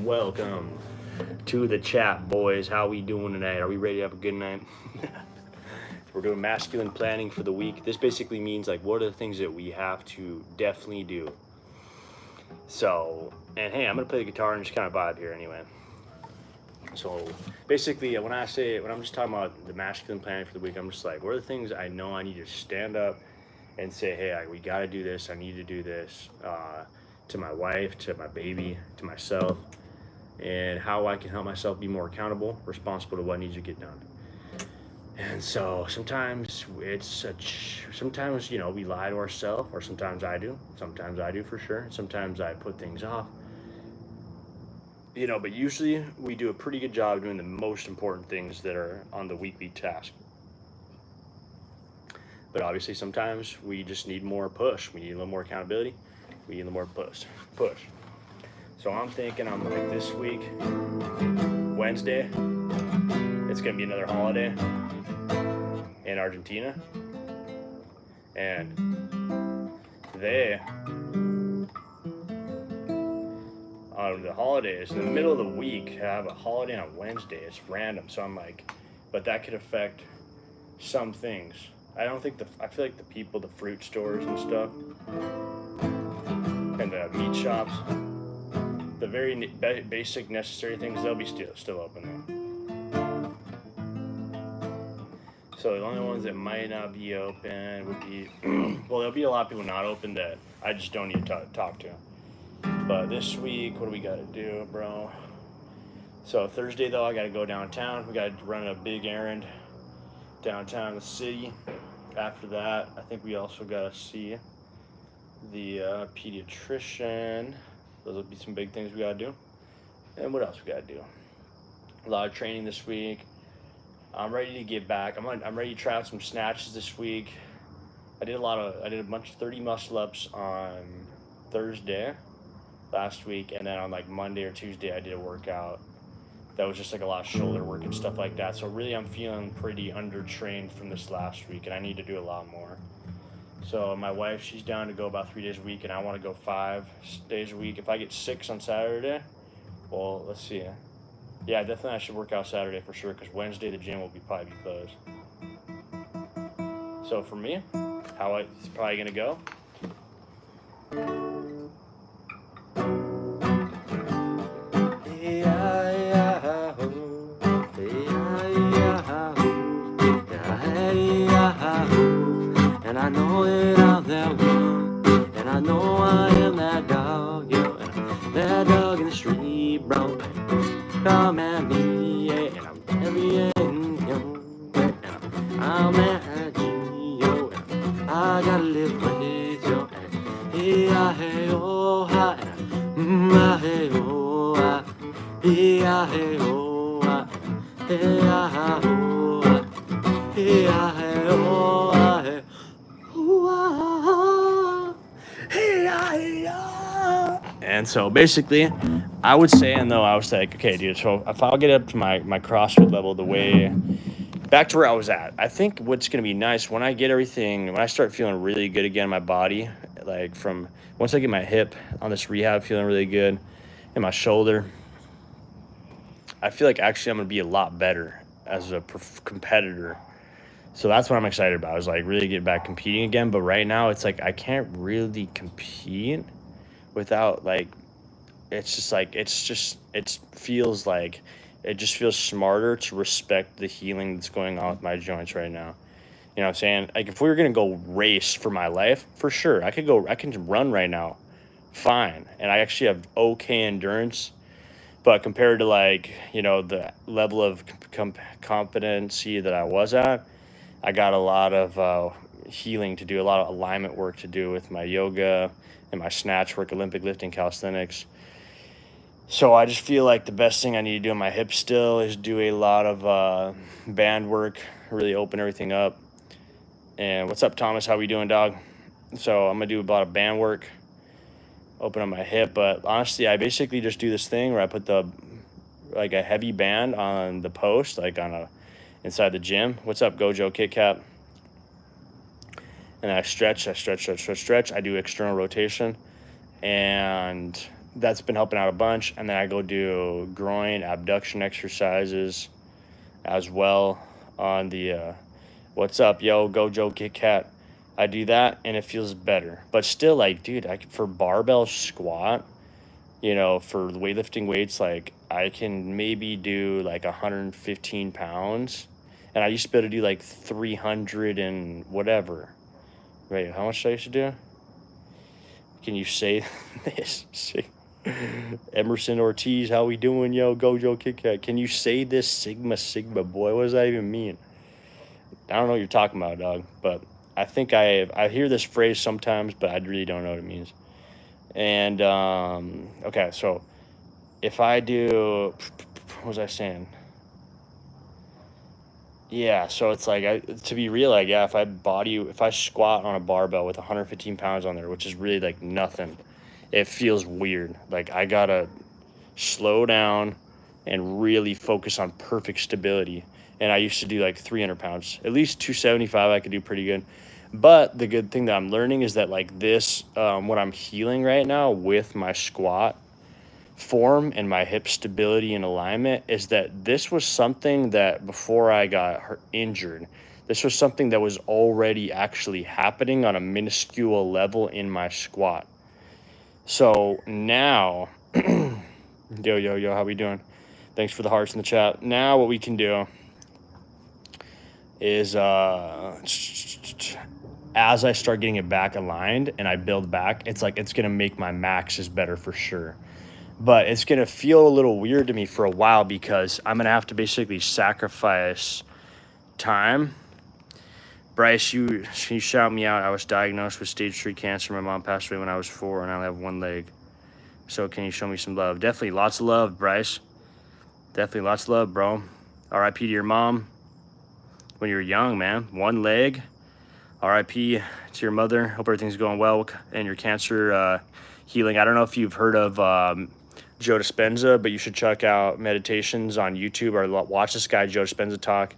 Welcome to the chat, boys. How we doing tonight? Are we ready to have a good night? We're doing masculine planning for the week. This basically means like what are the things that we have to definitely do. So, and hey, I'm gonna play the guitar and just kind of vibe here anyway. So basically, when I'm just talking about the masculine planning for the week, I'm just like, what are the things I know I need to stand up and say, hey, we got to do this. I need to do this to my wife, to my baby, to myself, and how I can help myself be more accountable, responsible to what needs to get done. And so sometimes sometimes, you know, we lie to ourselves, or sometimes I do for sure. Sometimes I put things off, you know, but usually we do a pretty good job doing the most important things that are on the weekly task. But obviously sometimes we just need more push. We need a little more accountability. We need a little more push. So I'm thinking, I'm like, this week, Wednesday, it's gonna be another holiday in Argentina. And they, on the holidays, in the middle of the week, have a holiday on Wednesday. It's random. So I'm like, but that could affect some things. I feel like the people, the fruit stores and stuff, and the meat shops, the very basic necessary things, they'll be still open though. So the only ones that might not be open would be, well, there'll be a lot of people not open that I just don't need to talk to. But this week, what do we got to do, bro? So Thursday though, I got to go downtown. We got to run a big errand downtown in the city. After that, I think we also got to see the pediatrician. Those will be some big things we got to do. And what else we got to do? A lot of training this week. I'm ready to get back. I'm ready to try out some snatches this week. I did a bunch of 30 muscle ups on Thursday last week, and then on like Monday or Tuesday I did a workout that was just like a lot of shoulder work and stuff like that. So really I'm feeling pretty undertrained from this last week, and I need to do a lot more. So my wife, she's down to go about 3 days a week, and I want to go 5 days a week. If I get 6 on Saturday, well, let's see. Yeah, definitely I should work out Saturday for sure, because Wednesday the gym will probably be closed. So for me, how it's probably gonna go. And I know it out there one, and I know I am that dog, yo, and I'm that dog in the street, bro. Come at me, yeah, and I'm carrying you, and I'm at you, yo, and I gotta live with you, and hey, oh, hi, and hey, oh, hi, hey, oh, hi, hey, oh, hi, hey, oh, hi. And so basically, I would say, and though I was like, okay, dude, so if I'll get up to my CrossFit level, the way back to where I was at, I think what's going to be nice when I start feeling really good again in my body, like from once I get my hip on this rehab feeling really good, and my shoulder, I feel like actually I'm going to be a lot better as a competitor. So that's what I'm excited about, is like really get back competing again. But right now it's like I can't really compete without like, it feels like it just feels smarter to respect the healing that's going on with my joints right now. You know what I'm saying? Like if we were gonna go race for my life, for sure, I can run right now, fine, and I actually have okay endurance. But compared to like the level of competency that I was at, I got a lot of healing to do, a lot of alignment work to do with my yoga and my snatch work, Olympic lifting, calisthenics. So I just feel like the best thing I need to do on my hips still is do a lot of band work, really open everything up. And what's up, Thomas? How we doing, dog? So I'm gonna do a lot of band work, open up my hip. But honestly, I basically just do this thing where I put a heavy band on the post, like inside the gym. What's up, Gojo Kit Kat? And I stretch. I do external rotation, and that's been helping out a bunch. And then I go do groin abduction exercises as well on the what's up, yo, Gojo Kit Kat. I do that and it feels better. But still, like, dude, for barbell squat, for weightlifting weights, like I can maybe do like 115 pounds. And I used to be able to do like 300 and whatever. Wait, how much did I used to do? Can you say this? Emerson Ortiz, how we doing, yo? Gojo Kit Kat. Can you say this? Sigma, boy. What does that even mean? I don't know what you're talking about, dog. But I think I hear this phrase sometimes, but I really don't know what it means. And, okay, so if I do, what was I saying? Yeah, so it's like, to be real, like, yeah, if I squat on a barbell with 115 pounds on there, which is really like nothing, it feels weird. Like I gotta slow down and really focus on perfect stability. And I used to do like 300 pounds, at least 275, I could do pretty good. But the good thing that I'm learning is that like this, what I'm healing right now with my squat form and my hip stability and alignment is that this was something that before I got injured, this was something that was already actually happening on a minuscule level in my squat. So now, yo, how we doing? Thanks for the hearts in the chat. Now what we can do is as I start getting it back aligned and I build back, it's like it's going to make my maxes better for sure. But it's going to feel a little weird to me for a while because I'm going to have to basically sacrifice time. Bryce, can you shout me out? I was diagnosed with stage 3 cancer. My mom passed away when I was 4 and I only have one leg. So can you show me some love? Definitely lots of love, Bryce. Definitely lots of love, bro. RIP to your mom when you were young, man. One leg. RIP to your mother. Hope everything's going well and your cancer healing. I don't know if you've heard of Joe Dispenza, but you should check out meditations on YouTube or watch this guy, Joe Dispenza, talk.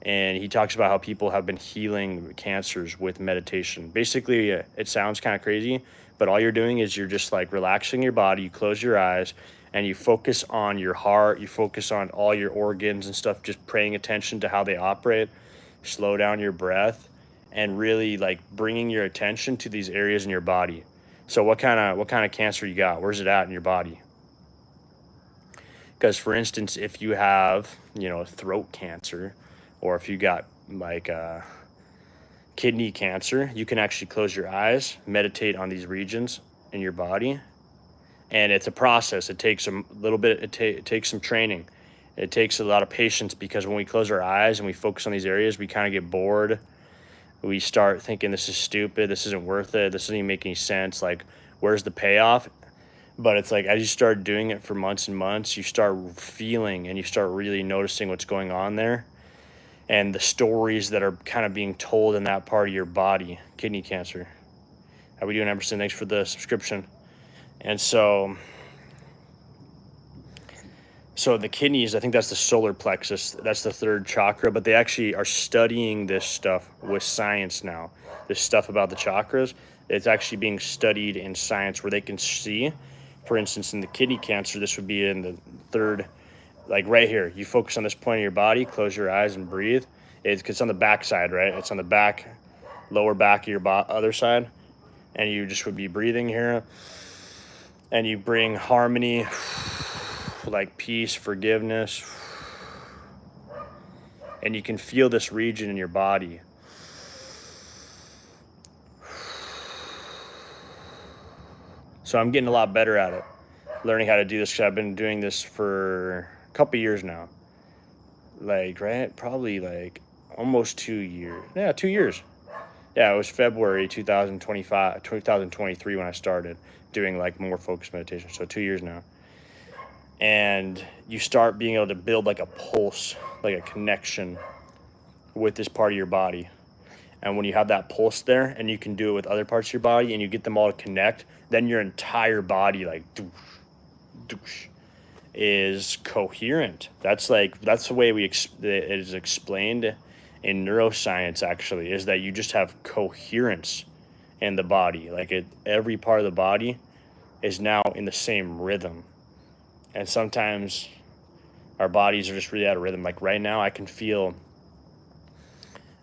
And he talks about how people have been healing cancers with meditation. Basically, it sounds kind of crazy, but all you're doing is you're just like relaxing your body. You close your eyes and you focus on your heart. You focus on all your organs and stuff, just paying attention to how they operate. Slow down your breath and really like bringing your attention to these areas in your body. So what kind of cancer you got? Where's it at in your body? Because for instance, if you have, throat cancer, or if you got like kidney cancer, you can actually close your eyes, meditate on these regions in your body. And it's a process. It takes a little bit, it takes some training. It takes a lot of patience because when we close our eyes and we focus on these areas, we kind of get bored. We start thinking this is stupid, this isn't worth it, this doesn't even make any sense, like where's the payoff? But it's like as you start doing it for months and months, you start feeling and you start really noticing what's going on there and the stories that are kind of being told in that part of your body. Kidney cancer. How we doing, Emerson? Thanks for the subscription. And so the kidneys, I think that's the solar plexus. That's the third chakra, but they actually are studying this stuff with science now. This stuff about the chakras, it's actually being studied in science where they can see, for instance, in the kidney cancer, this would be in the third, like right here. You focus on this point of your body, close your eyes and breathe. It's on the back side, right? It's on the back, lower back of your other side. And you just would be breathing here. And you bring harmony like peace, forgiveness. And you can feel this region in your body. So I'm getting a lot better at it, learning how to do this, because I've been doing this for a couple years now. Like, right? Probably like almost 2 years. Yeah, 2 years. Yeah, it was February 2023 when I started doing like more focused meditation. So 2 years now. And you start being able to build like a pulse, like a connection with this part of your body. And when you have that pulse there and you can do it with other parts of your body and you get them all to connect, then your entire body like doosh, doosh, is coherent. That's the way it is explained in neuroscience, actually, is that you just have coherence in the body. Like every part of the body is now in the same rhythm. And sometimes our bodies are just really out of rhythm. Like right now I can feel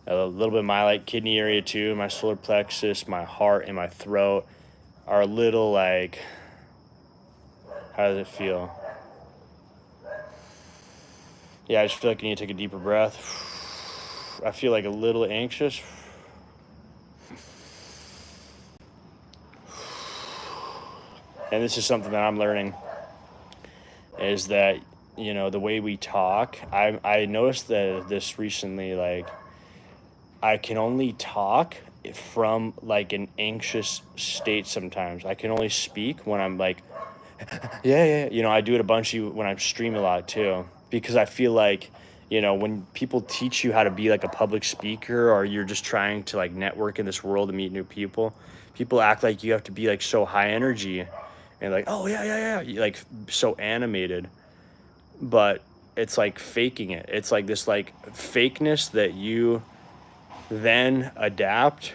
a little bit of my like kidney area too, my solar plexus, my heart, and my throat are a little like, how does it feel? Yeah, I just feel like I need to take a deeper breath. I feel like a little anxious. And this is something that I'm learning, is that, the way we talk, I noticed that this recently, like, I can only talk from like an anxious state sometimes. I can only speak when I'm like, yeah. I do it a bunch when I stream a lot too, because I feel like, when people teach you how to be like a public speaker, or you're just trying to like network in this world and meet new people act like you have to be like so high energy and like, oh yeah, like so animated. But it's like faking it. It's like this like fakeness that you then adapt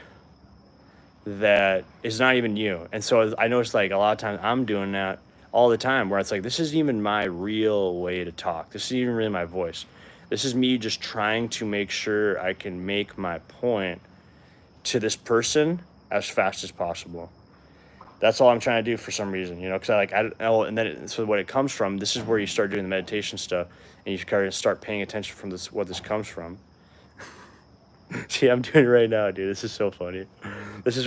that is not even you. And so I noticed like a lot of times I'm doing that all the time, where it's like, this isn't even my real way to talk. This isn't even really my voice. This is me just trying to make sure I can make my point to this person as fast as possible. That's all I'm trying to do for some reason, because and then so what it comes from, this is where you start doing the meditation stuff, and you kind of start paying attention from what this comes from. See, I'm doing it right now, dude. This is so funny.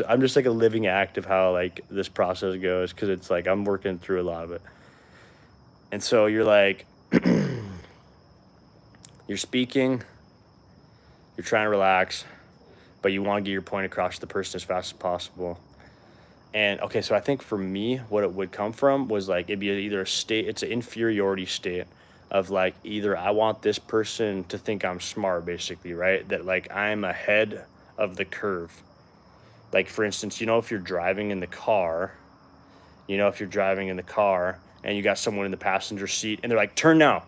I'm just like a living act of how like this process goes, because it's like I'm working through a lot of it. And so you're like, you're speaking, you're trying to relax, but you want to get your point across to the person as fast as possible. And okay, so I think for me, what it would come from was like, it'd be either it's an inferiority state of like, either I want this person to think I'm smart, basically, right? That like I'm ahead of the curve. Like, for instance, if you're driving in the car, and you got someone in the passenger seat and they're like, turn now,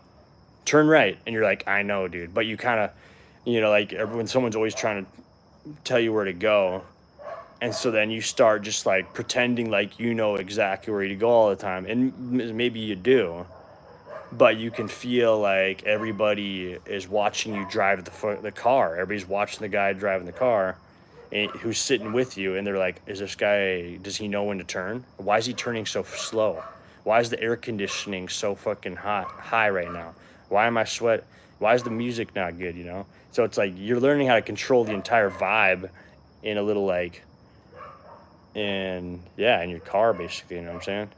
turn right. And you're like, I know, dude. But you kind of, like when someone's always trying to tell you where to go. And so then you start just like pretending like you know exactly where to go all the time. And maybe you do, but you can feel like everybody is watching you drive the car. Everybody's watching the guy driving the car who's sitting with you. And they're like, does he know when to turn? Why is he turning so slow? Why is the air conditioning so fucking high right now? Why am I sweat? Why is the music not good, So it's like you're learning how to control the entire vibe in a little like, in your car, basically, you know what I'm saying?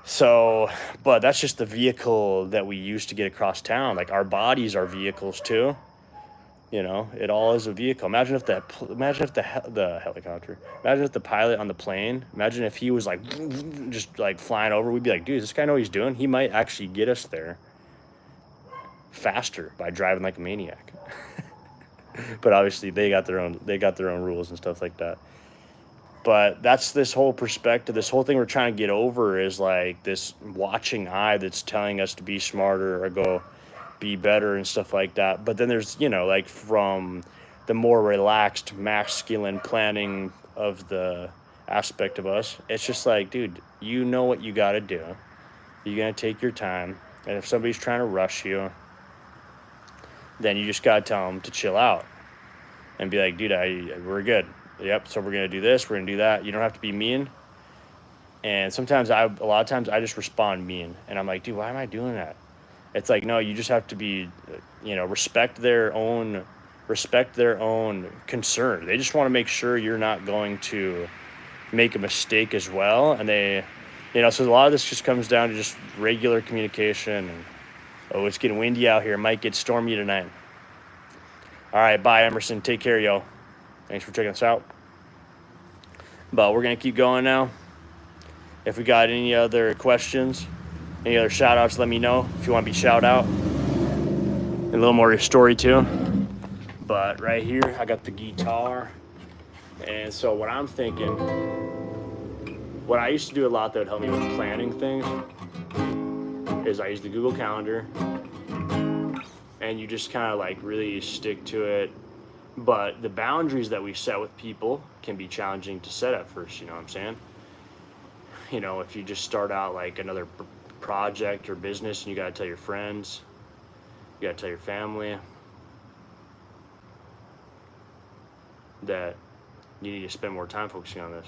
So, but that's just the vehicle that we use to get across town. Like our bodies are vehicles too. It all is a vehicle. Imagine if the helicopter, imagine if the pilot on the plane, imagine if he was like just like flying over, we'd be like, dude, does this guy know what he's doing? He might actually get us there faster by driving like a maniac. But obviously they got their own rules and stuff like that. But that's this whole perspective, this whole thing we're trying to get over is like this watching eye that's telling us to be smarter or go be better and stuff like that. But then there's, like from the more relaxed masculine planning of the aspect of us, it's just like, dude, you know what you got to do. You're going to take your time. And if somebody's trying to rush you, then you just got to tell them to chill out and be like, dude, we're good. Yep, so we're going to do this, we're going to do that. You don't have to be mean. And a lot of times I just respond mean, and I'm like, dude, why am I doing that? It's like, no, you just have to be, respect their own concern. They just want to make sure you're not going to make a mistake as well. And so a lot of this just comes down to just regular communication. And oh, it's getting windy out here. It might get stormy tonight. All right, bye, Emerson. Take care, yo. Thanks for checking us out. But we're gonna keep going now. If we got any other questions, any other shout outs, let me know if you want to be shout out. A little more of your story too. But right here, I got the guitar. And so what I'm thinking, what I used to do a lot that would help me with planning things is I use the Google Calendar, and you just kind of like really stick to it. But the boundaries that we set with people can be challenging to set at first, you know what I'm saying? If you just start out like another project or business and you got to tell your friends, you got to tell your family that you need to spend more time focusing on this.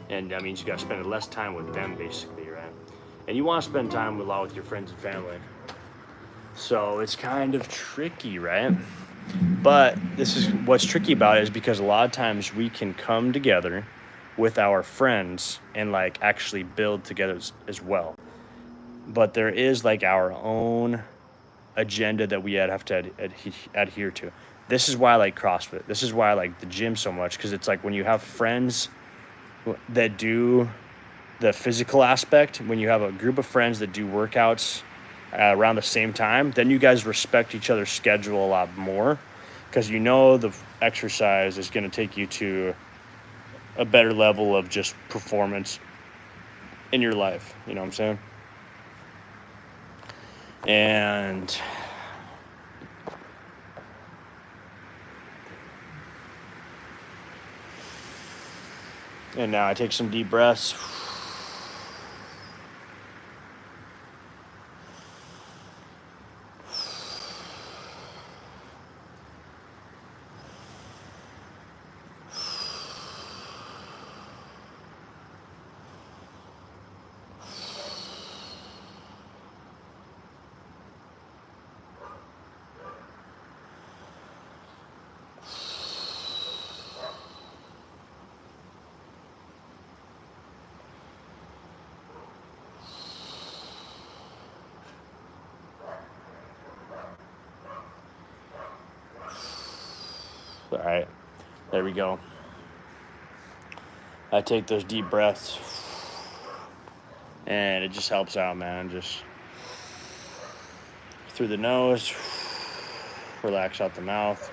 And that means you got to spend less time with them, basically, right? And you want to spend time a lot with your friends and family. So it's kind of tricky, right? But this is what's tricky about it, is because a lot of times we can come together with our friends and like actually build together as well. But there is like our own agenda that we have to adhere to. This is why I like CrossFit. This is why I like the gym so much, because it's like when you have friends that do the physical aspect, when you have a group of friends that do workouts around the same time, then you guys respect each other's schedule a lot more, because the exercise is going to take you to a better level of just performance in your life. You know what I'm saying? And now I take some deep breaths. All right, there we go. I take those deep breaths, and it just helps out, man. Just through the nose, relax out the mouth.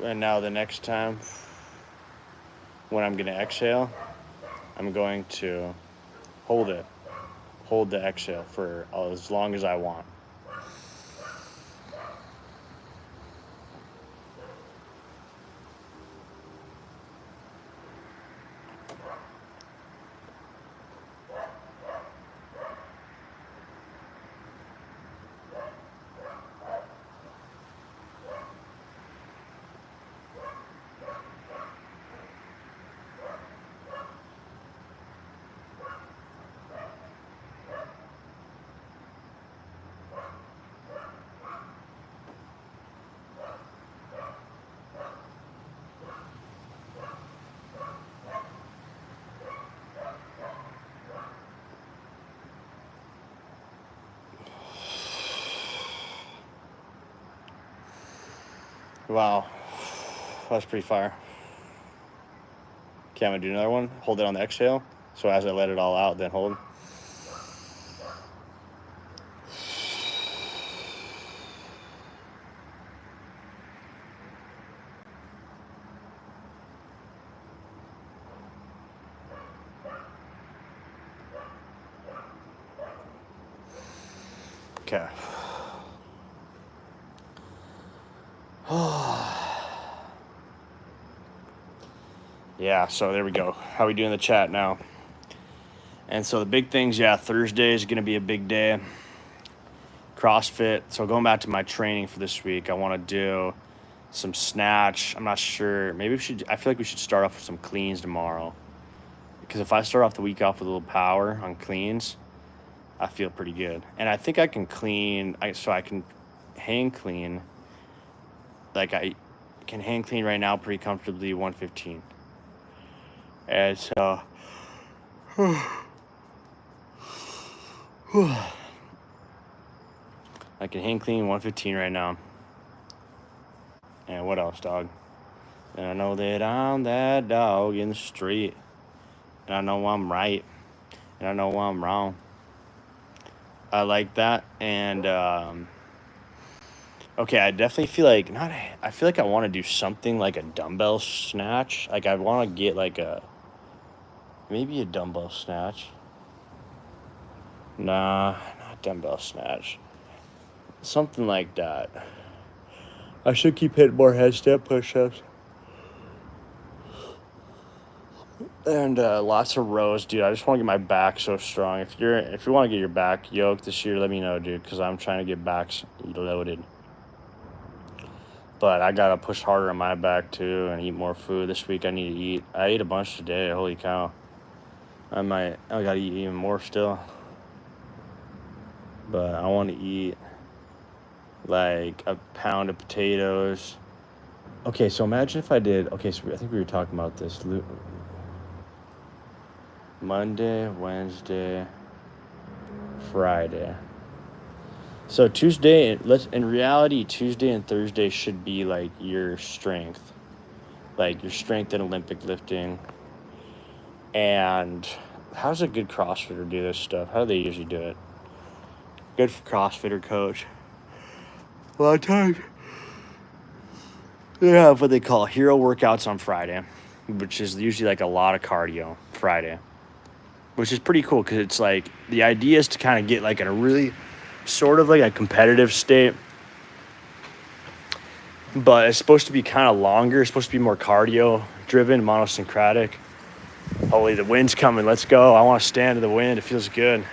And now the next time when I'm going to exhale, I'm going to hold the exhale for as long as I want. Wow, that's pretty fire. Okay, I'm gonna do another one. Hold it on the exhale. So as I let it all out, then hold. Okay. Yeah, so there we go. How we doing in the chat now? And so the big things, Thursday is going to be a big day. CrossFit. So going back to my training for this week, I want to do some snatch. I'm not sure. Maybe I feel like we should start off with some cleans tomorrow. Because if I start off the week off with a little power on cleans, I feel pretty good. And I think I can clean, so I can hang clean. Like I can hang clean right now pretty comfortably 115. And so, I can hang clean 115 right now. And what else, dog? And I know that I'm that dog in the street. And I know I'm right. And I know I'm wrong. I like that. And, okay, I definitely feel like, I feel like I want to do something like a dumbbell snatch. Like, I want to get like maybe a dumbbell snatch. Nah, not dumbbell snatch. Something like that. I should keep hitting more headstand push-ups. And lots of rows, dude. I just want to get my back so strong. If you want to get your back yoked this year, let me know, dude, because I'm trying to get backs loaded. But I gotta push harder on my back too and eat more food. This week I need to eat. I ate a bunch today. Holy cow! I gotta eat even more still. But I want to eat like a pound of potatoes. Okay, so imagine if I did. Okay, so I think we were talking about this. Monday, Wednesday, Friday. So Tuesday, in reality, Tuesday and Thursday should be like your strength. Like your strength in Olympic lifting. And how's a good CrossFitter do this stuff? How do they usually do it? Good CrossFitter coach. A lot of times they have what they call hero workouts on Friday, which is usually like a lot of cardio Friday, which is pretty cool because it's like the idea is to kind of get like in a really sort of like a competitive state, but it's supposed to be kind of longer. It's supposed to be more cardio driven, monosyncratic. Holy, the wind's coming. Let's go. I want to stand in the wind. It feels good.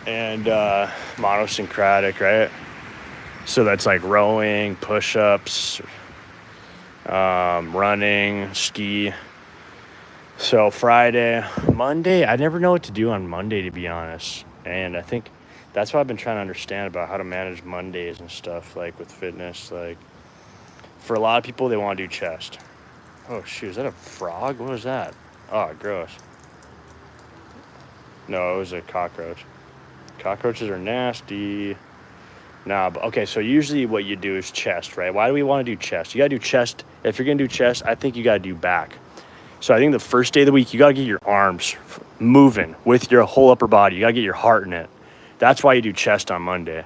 And monosyncratic, right? So that's like rowing, push-ups, running, ski. So Friday, Monday, I never know what to do on Monday, to be honest. And I think that's what I've been trying to understand about how to manage Mondays and stuff, like with fitness. Like for a lot of people, they want to do chest. Oh shoot, is that a frog? What was that? Oh, gross. No, it was a cockroach. Cockroaches are nasty. Nah, but okay, so usually what you do is chest, right? Why do we want to do chest? You got to do chest. If you're going to do chest, I think you got to do back. So I think the first day of the week, you got to get your arms moving with your whole upper body. You got to get your heart in it. That's why you do chest on Monday.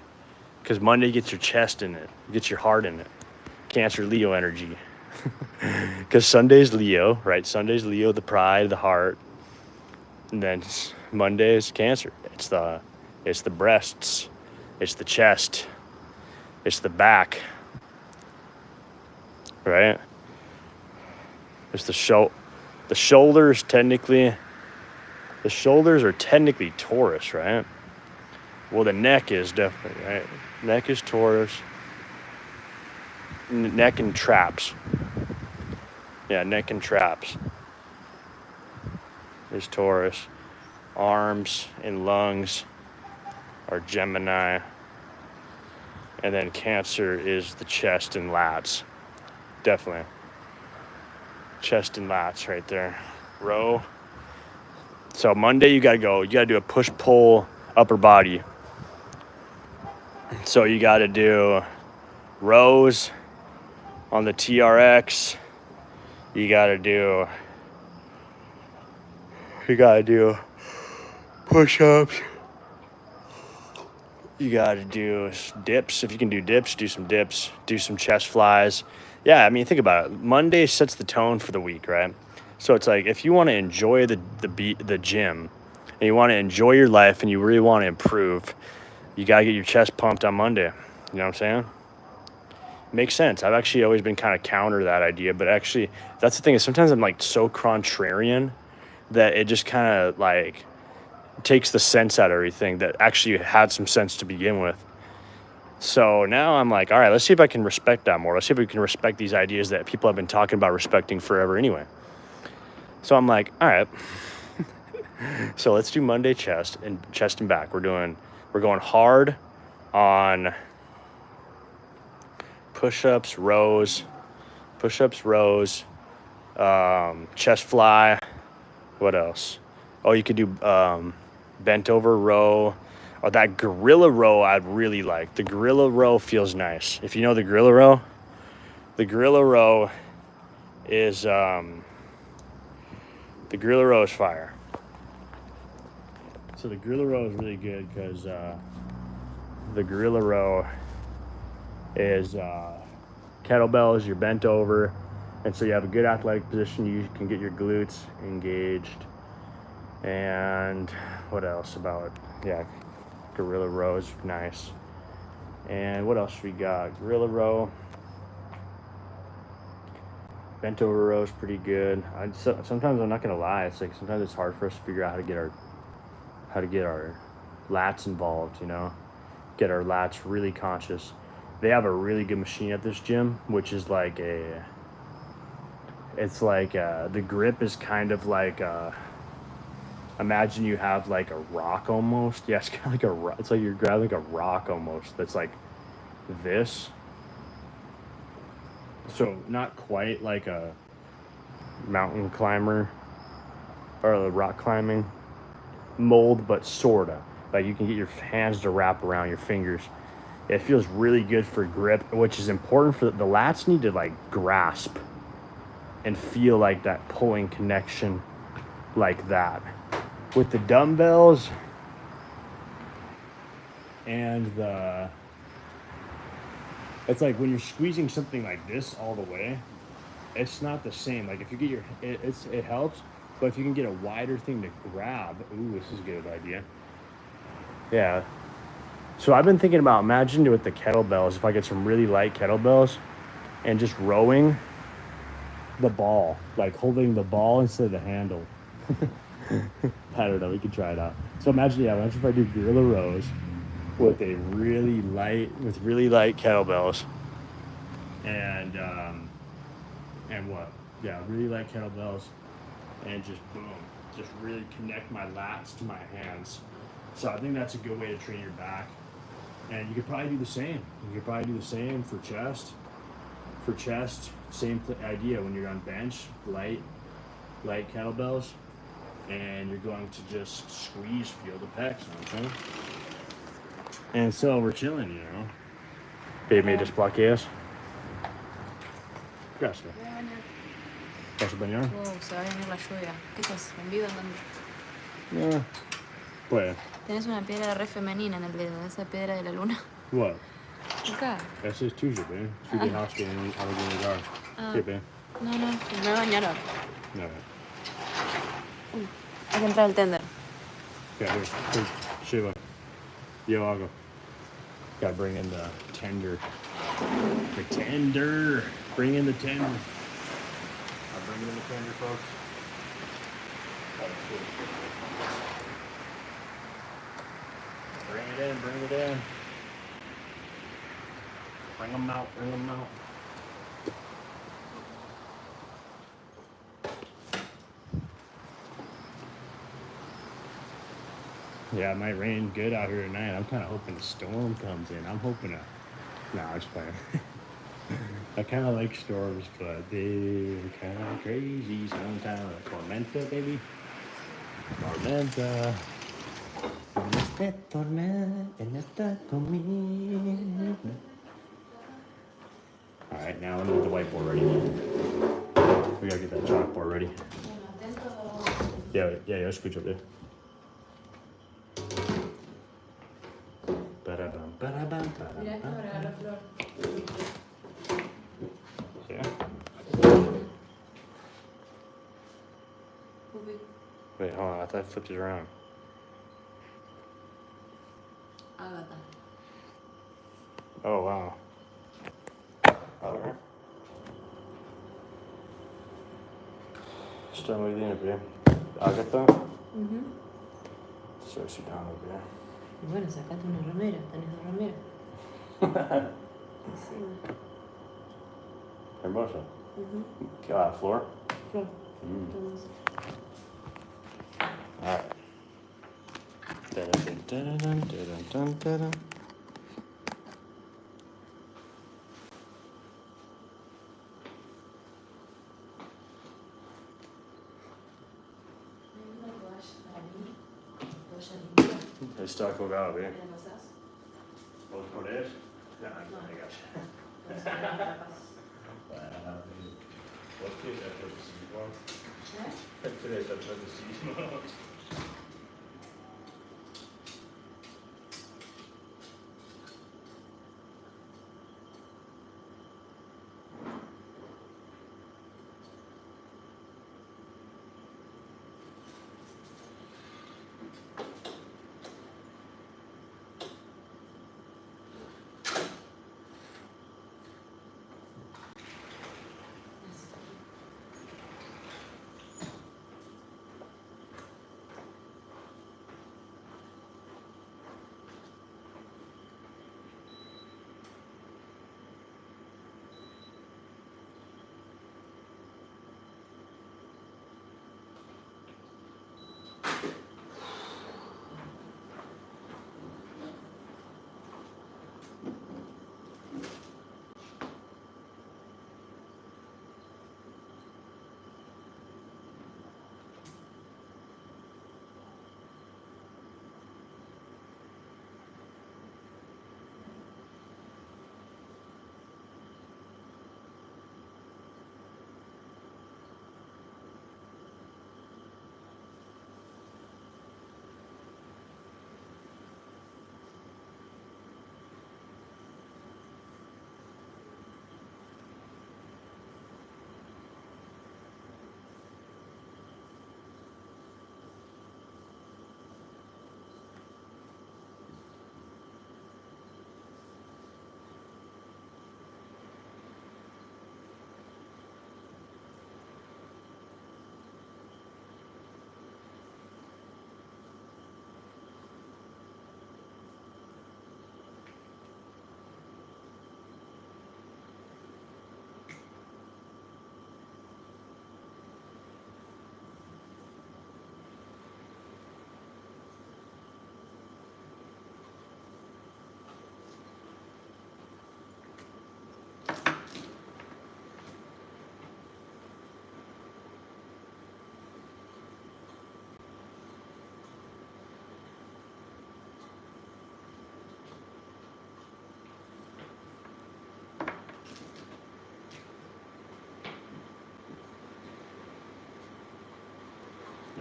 Because Monday gets your chest in it. Gets your heart in it. Cancer Leo energy. Because Sunday's Leo, right? Sunday's Leo, the pride, the heart. And then Monday is Cancer. It's the breasts. It's the chest. It's the back. Right? It's the shoulders technically. The shoulders are technically Taurus, right? Well, the neck is definitely, right? Neck is Taurus. Neck and traps. Yeah, neck and traps is Taurus. Arms and lungs are Gemini. And then Cancer is the chest and lats. Definitely. Chest and lats right there. Row. So Monday you got to do a push-pull upper body. So you got to do rows on the TRX. You got to do push-ups. You got to do dips. If you can do dips, do some dips. Do some chest flies. Yeah, I mean, think about it. Monday sets the tone for the week, right? So it's like if you want to enjoy the gym and you want to enjoy your life and you really want to improve, you got to get your chest pumped on Monday. You know what I'm saying? Makes sense. I've actually always been kind of counter that idea, but actually that's the thing is sometimes I'm like so contrarian that it just kind of like takes the sense out of everything that actually had some sense to begin with. So now I'm like, all right, let's see if I can respect that more. Let's see if we can respect these ideas that people have been talking about respecting forever anyway. So I'm like, all right. So let's do Monday chest and back. We're going hard on push-ups, rows, chest fly. What else? Oh, you could do bent over row. Or that gorilla row I'd really like. The gorilla row feels nice. If you know the gorilla row is fire. So the gorilla row is really good because the gorilla row is kettlebells, you're bent over, and so you have a good athletic position. You can get your glutes engaged. And what else about it? Yeah, gorilla row is nice. And what else we got? Gorilla row, bent over row is pretty good. Sometimes I'm not gonna lie, it's like sometimes it's hard for us to figure out how to get our lats involved, you know, get our lats really conscious. They have a really good machine at this gym, which is like the grip is kind of like imagine you have like a rock almost. Yeah, it's kind of like a rock. It's like you're grabbing like a rock almost. That's like this. So not quite like a mountain climber or a rock climbing mold, but sorta. Like you can get your hands to wrap around your fingers. It feels really good for grip, which is important for the lats need to like grasp and feel like that pulling connection like that. With the dumbbells and it's like when you're squeezing something like this all the way, it's not the same. Like if you get it helps, but if you can get a wider thing to grab, ooh, this is a good idea. Yeah. So I've been thinking about, imagine with the kettlebells, if I get some really light kettlebells and just rowing the ball, like holding the ball instead of the handle. I don't know, we could try it out. So imagine if I do gorilla rows with really light kettlebells and really light kettlebells and just boom, just really connect my lats to my hands. So I think that's a good way to train your back. And you could probably do the same. For chest. Same idea when you're on bench, light kettlebells, and you're going to just feel the pecs, you know what I'm saying? And so we're chilling, you know. Babe, me desbloqueas. Gracias. ¿Vas a bañar? Wow, se va a venir la lluvia. ¿Qué estás? ¿En vivo andando? No. Pues. Tenés una piedra re femenina en el dedo, esa piedra de la luna. What? Acá. Ese es tuyo, babe. Su dejaste en algún lugar. ¿Qué, babe? No, me voy a bañar ahora. No. Hay que entrar al tender. Yeah, here. Shiva. Yo hago. Gotta bring in the tender. Bring in the tender. I'm bringing in the tender, folks. Bring it in. Bring them out. Yeah, it might rain good out here tonight. I'm kind of hoping a storm comes in. I'm just playing. I kind of like storms, but they're kind of crazy sometimes. Tormenta, baby. Tormenta. Alright, now I need the whiteboard ready. We gotta get that chalkboard ready. Yeah, yo escucho, dude. Mira, esto me regaló Flor. Yeah. Wait, hold on. I thought I flipped it around. Agatha. Oh, wow. Alright. Está muy bien, bien. Agatha. So sit down over there. Bueno, sacate una remera, tenés dos remeras. Sí. Hermoso. Ujú. Floor? Flor. Mm. Entonces, Alright. Dun-dun-dun-dun-dun-dun-dun-dun. Está colgado, bien. ¿Vos podés? No, I got you. Let's see that for the season. Today's that for the season.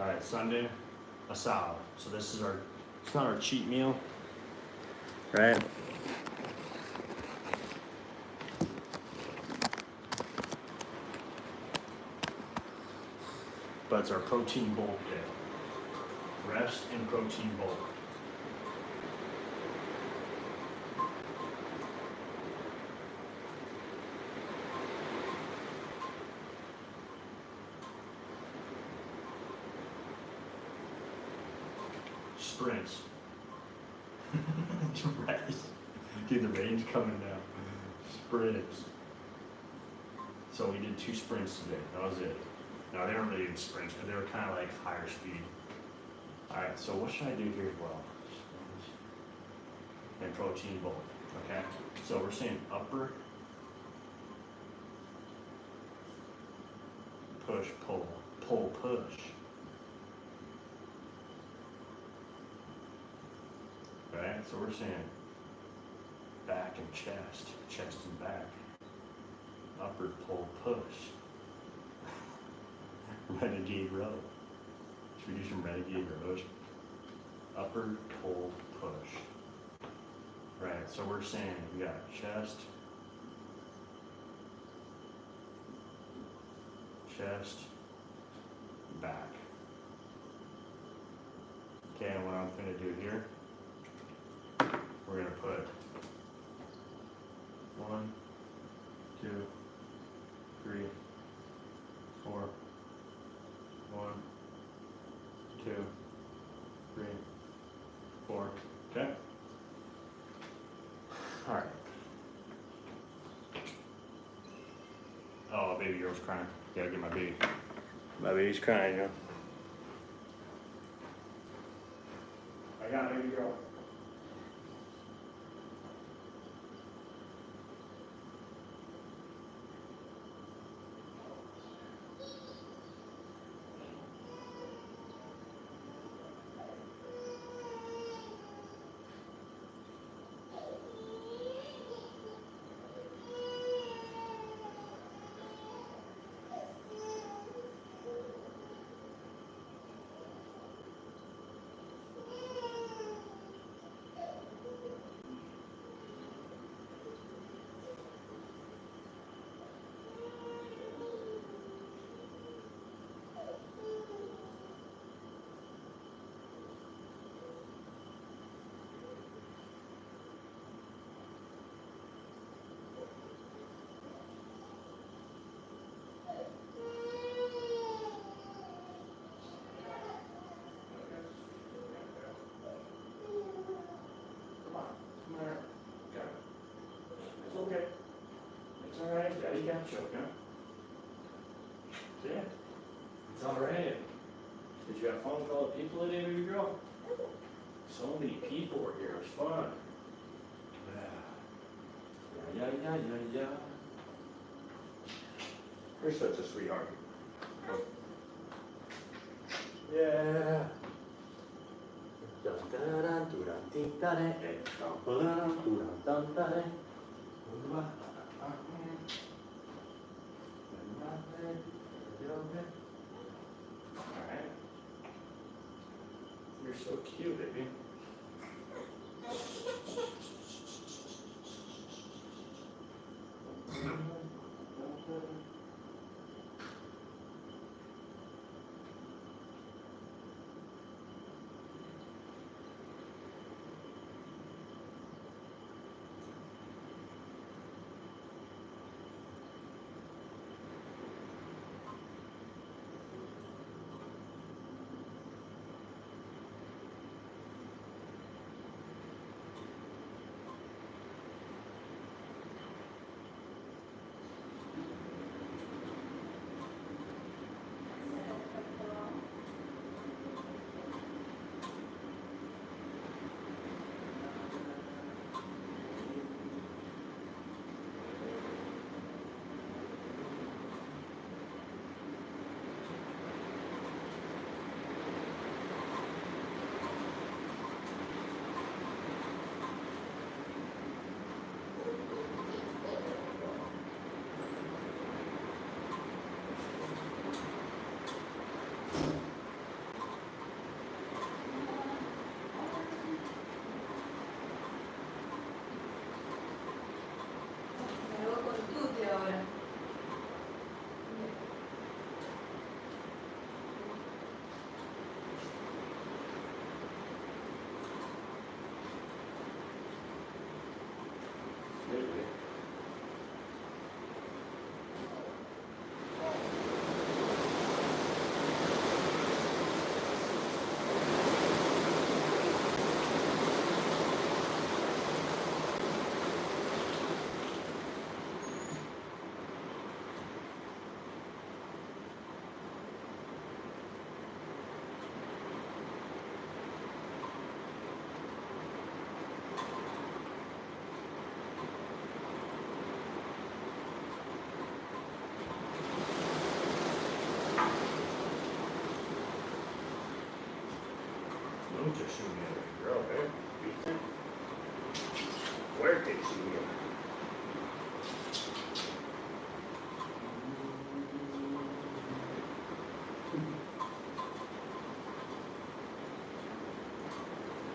Alright, Sunday, asado. So this is it's not our cheat meal, right? But it's our protein bulk day. Rest and protein bulk. Sprints. Rest. Dude, the rain's coming down. Sprints. So we did 2 sprints today. That was it. No, they weren't really even sprints, but they were kind of like higher speed. Alright, so what should I do here as well? Sprints and protein bulk. Okay? So we're saying upper, push, pull, pull, push. Right? So we're saying back and chest, chest and back. Upper, pull, push. Renegade row. Should we do some renegade rows? Upper, pull, push. Right, so we're saying we got chest, chest, back. Okay, and what I'm gonna do here, we're gonna put 1, 2, 3, 4, 1, 2, 3, 4. Okay? Alright. Oh, baby girl's crying. Gotta get my baby. My baby's crying, you know. I got baby girl. It's okay. It's alright. Daddy got you, okay? Yeah. It's alright. Did you have fun with all the people today, baby girl? So many people were here. It was fun. Yeah. You're such a sweetheart. Yeah. Alright. You're so cute, baby. Mucho subió, girl, ¿Viste? Fuerte subió.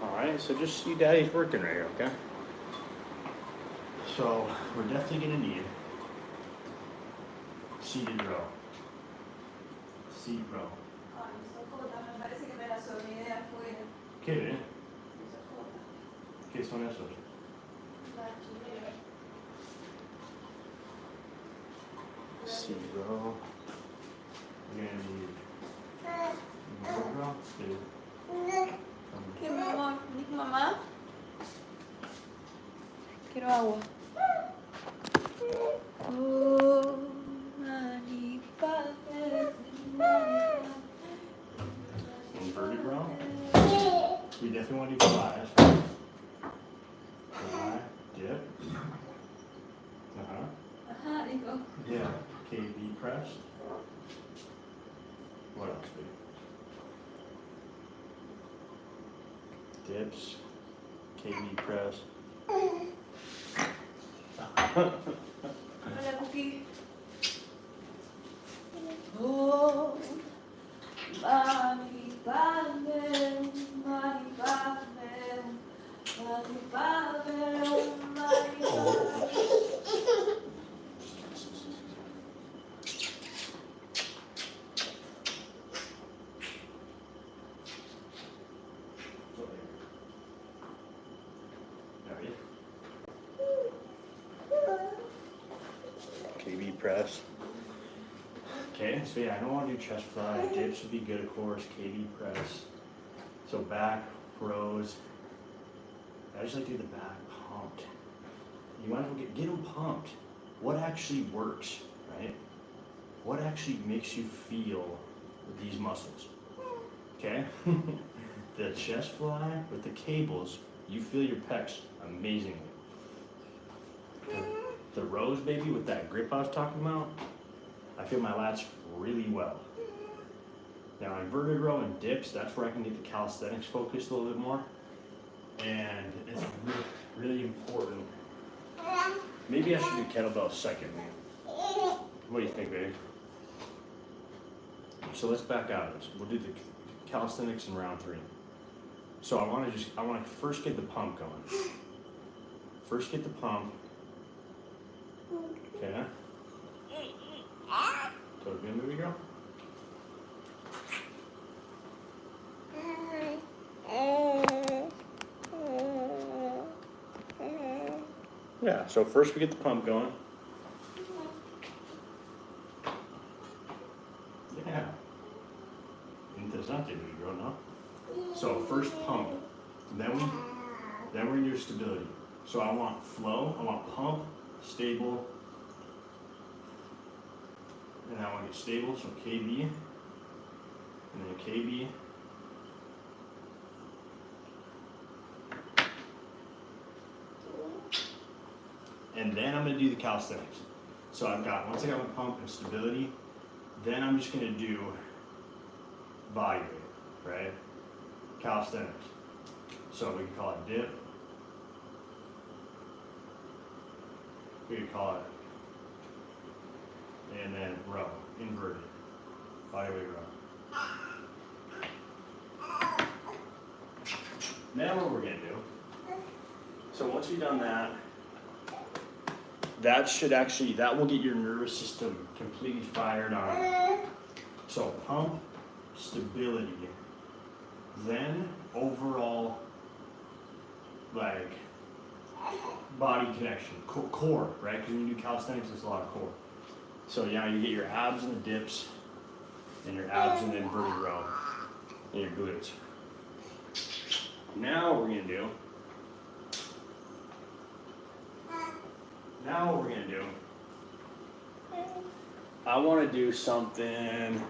Alright, so just see Daddy's working right here, okay? So, we're definitely gonna need seated row. Seat row. ¿Qué ve? ¿Qué son esos? Seat row. We're gonna need more row. ¿Qué, mi amor? ¿Nick, mamá? Quiero agua. Oh, my 이거. Yeah. KB press. What else, baby? Dips. KB press. 그래 고기. 오 많이 받네 많이 받네 많이 받네 많이 받네. KB press. Okay, so yeah, I don't want to do chest fly. Dips would be good, of course. KB press. So back rows. I just like to do the back pumped. You might as well get them pumped. What actually works, right? What actually makes you feel these muscles? Okay? The chest fly with the cables, you feel your pecs amazingly. The rows, baby, with that grip I was talking about, I feel my lats really well. Now, inverted row and dips, that's where I can get the calisthenics focused a little bit more. And it's really, really important. Maybe I should do kettlebell second. What do you think, baby? So let's back out of this. We'll do the calisthenics in round 3. So I want to first get the pump going. First get the pump. Okay. So good, baby girl. Yeah, so first we get the pump going. Yeah. Interessante, baby girl, no? So first pump, then we're gonna do stability. So I want flow, I want pump, stable, and I want to get stable, so KB, and then KB. And then I'm gonna do the calisthenics. So once I got my pump and stability, then I'm just gonna do body weight, right? Calisthenics. So we can call it dip. We could call it, and then row, inverted, body weight row. Now what we're gonna do, so once we've done that, that will get your nervous system completely fired on. So pump, stability, then overall, like, body connection, core, right? Because when you do calisthenics, it's a lot of core. So yeah, you get your abs in the dips, and your abs in the inverted row, and your glutes. Now what we're gonna do, I want to do something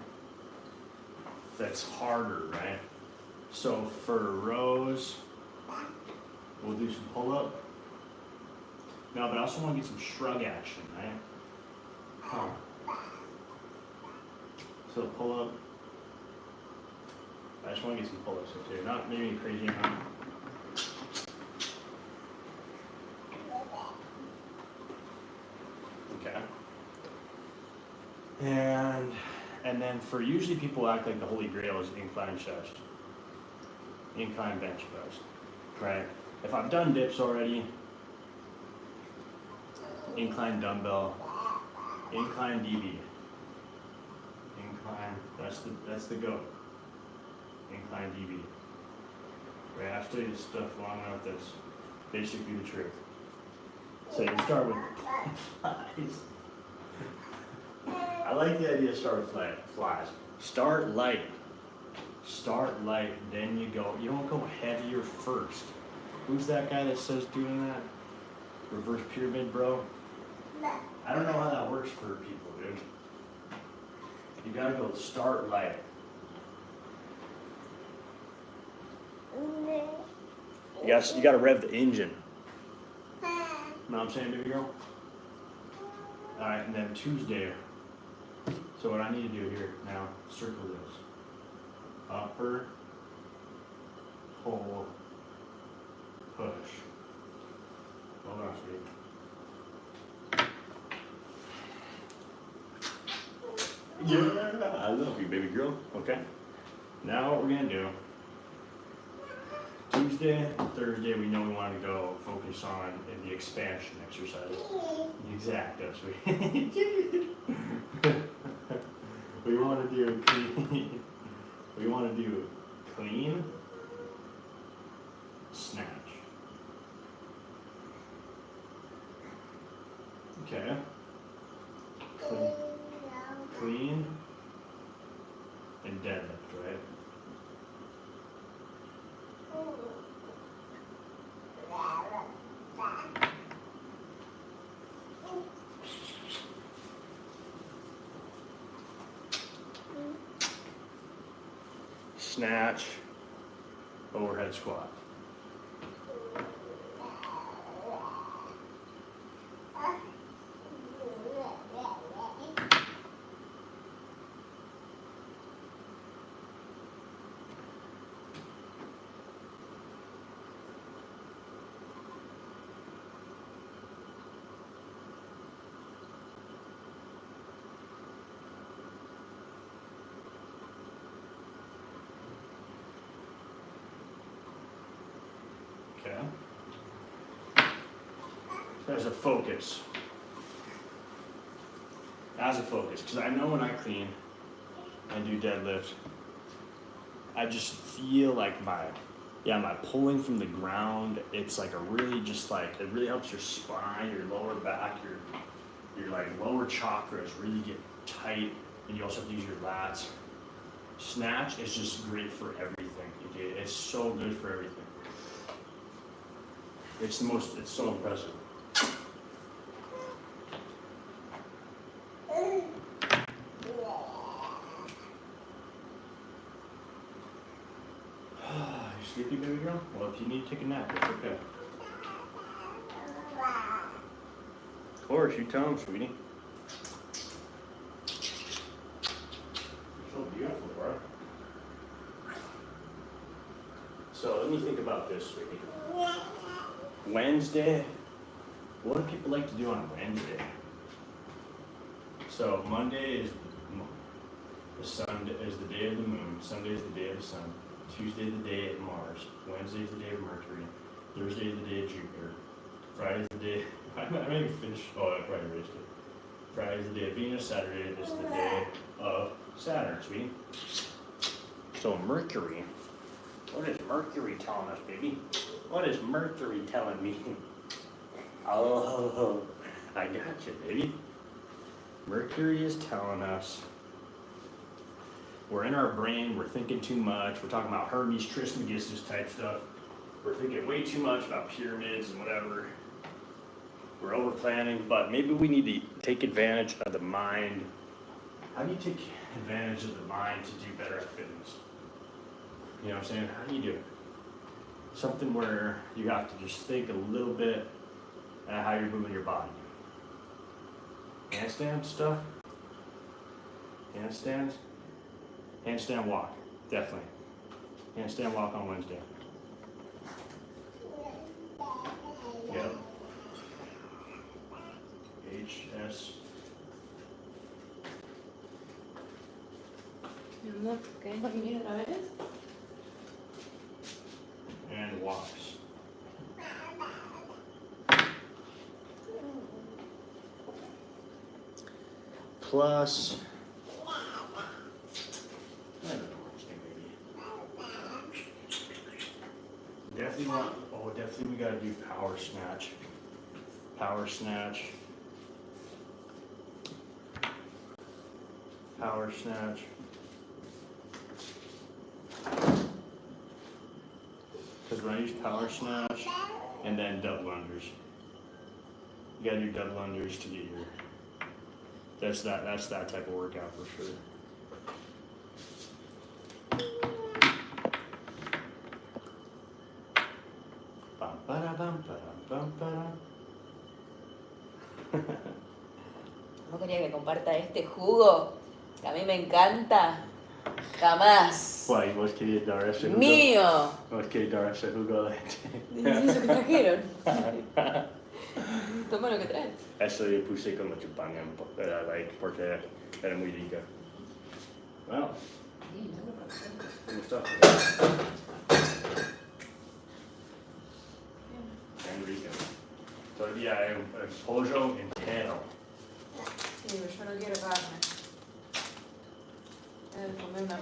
that's harder, right? So for rows, we'll do some pull-up. No, but I also want to get some shrug action, right? So pull-up. I just want to get some pull-ups too. Not maybe crazy amount. Okay. And then for usually people act like the holy grail is incline chest, incline bench press, right? If I've done dips already, incline dumbbell, incline DB, incline. That's the goat. Incline DB. Right? I've studied this stuff long enough. That's basically the truth. So you start with flies. I like the idea of start with flies. Start light. Start light, then you go. You don't go heavier first. Who's that guy that says doing that? Reverse pyramid, bro? I don't know how that works for people, dude. You gotta go start light. You gotta rev the engine. Know what I'm saying, baby girl? Alright, and then Tuesday. So what I need to do here now, circle this. Upper pull push. Hold on, sweetie. Yeah, I love you, baby girl. Okay. Now what we're gonna do. Tuesday, Thursday, we know we want to go focus on the expansion exercises. Exactly, sweet. We want to do clean. We want to do clean, snatch. Okay. Clean and deadlift, right? Snatch, overhead squat. Okay. As a focus. As a focus, because I know when I clean and do deadlift, I just feel like my pulling from the ground, it's like a really just like, it really helps your spine, your lower back, your like lower chakras really get tight, and you also have to use your lats. Snatch is just great for everything. Okay? It's so good for everything. It's so impressive. You sleepy, baby girl? Well, if you need to take a nap, it's okay. Of course, you tell him, sweetie. You're so beautiful, bro. So let me think about this, sweetie. Wednesday. What do people like to do on Wednesday? So Monday is the sun is the day of the moon. Sunday is the day of the sun. Tuesday is the day of Mars. Wednesday is the day of Mercury. Thursday is the day of Jupiter. Friday is the day. I didn't even finish. Oh, I probably erased it. Friday is the day of Venus. Saturday is the day of Saturn, sweetie. So Mercury. What is Mercury telling us, baby? What is Mercury telling me? Oh, I got you, baby. Mercury is telling us we're in our brain, we're thinking too much, we're talking about Hermes Trismegistus type stuff. We're thinking way too much about pyramids and whatever. We're over planning, but maybe we need to take advantage of the mind. How do you take advantage of the mind to do better at fitness? You know what I'm saying? How do you do it? Something where you have to just think a little bit at how you're moving your body. Handstand stuff? Handstands? Handstand walk, definitely. Handstand walk on Wednesday. Yep. HS. Mi amor, ¿qué? ¿Dormir otra vez? And walks. Plus, I don't know which thing maybe. Definitely we gotta do power snatch. Power snatch. Power snatch. Because when I use power snatch and then double unders. You gotta do double unders to get your. That's that type of workout for sure. Bum, ba-da, bum, ba-dum, bum, ba-dum. quería que comparta este jugo, que a mí me encanta. Jamás. Guay, vos querías dar ese jugo. ¡Mío! Vos querías dar ese jugo de ¿Es eso que trajeron? Toma lo que traen. Eso yo puse como chupanga, era like, porque era muy rica. Wow, ¿cómo está? Bien rica. Todavía hay un pollo entero. Sí, pero yo no quiero carne. Voy a comer una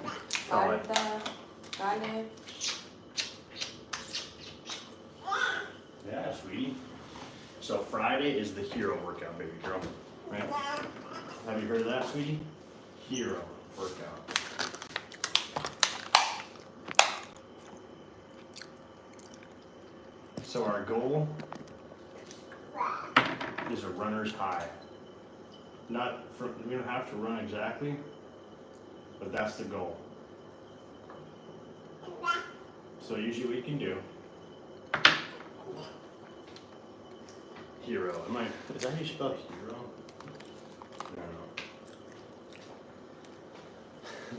palta, carne. Yeah, sweetie. So Friday is the hero workout, baby girl. Right? Have you heard of that, sweetie? Hero workout. So our goal is a runner's high. Not for, we don't have to run exactly, but that's the goal. So usually what you can do. Hero. Is that how you spell hero? I don't know.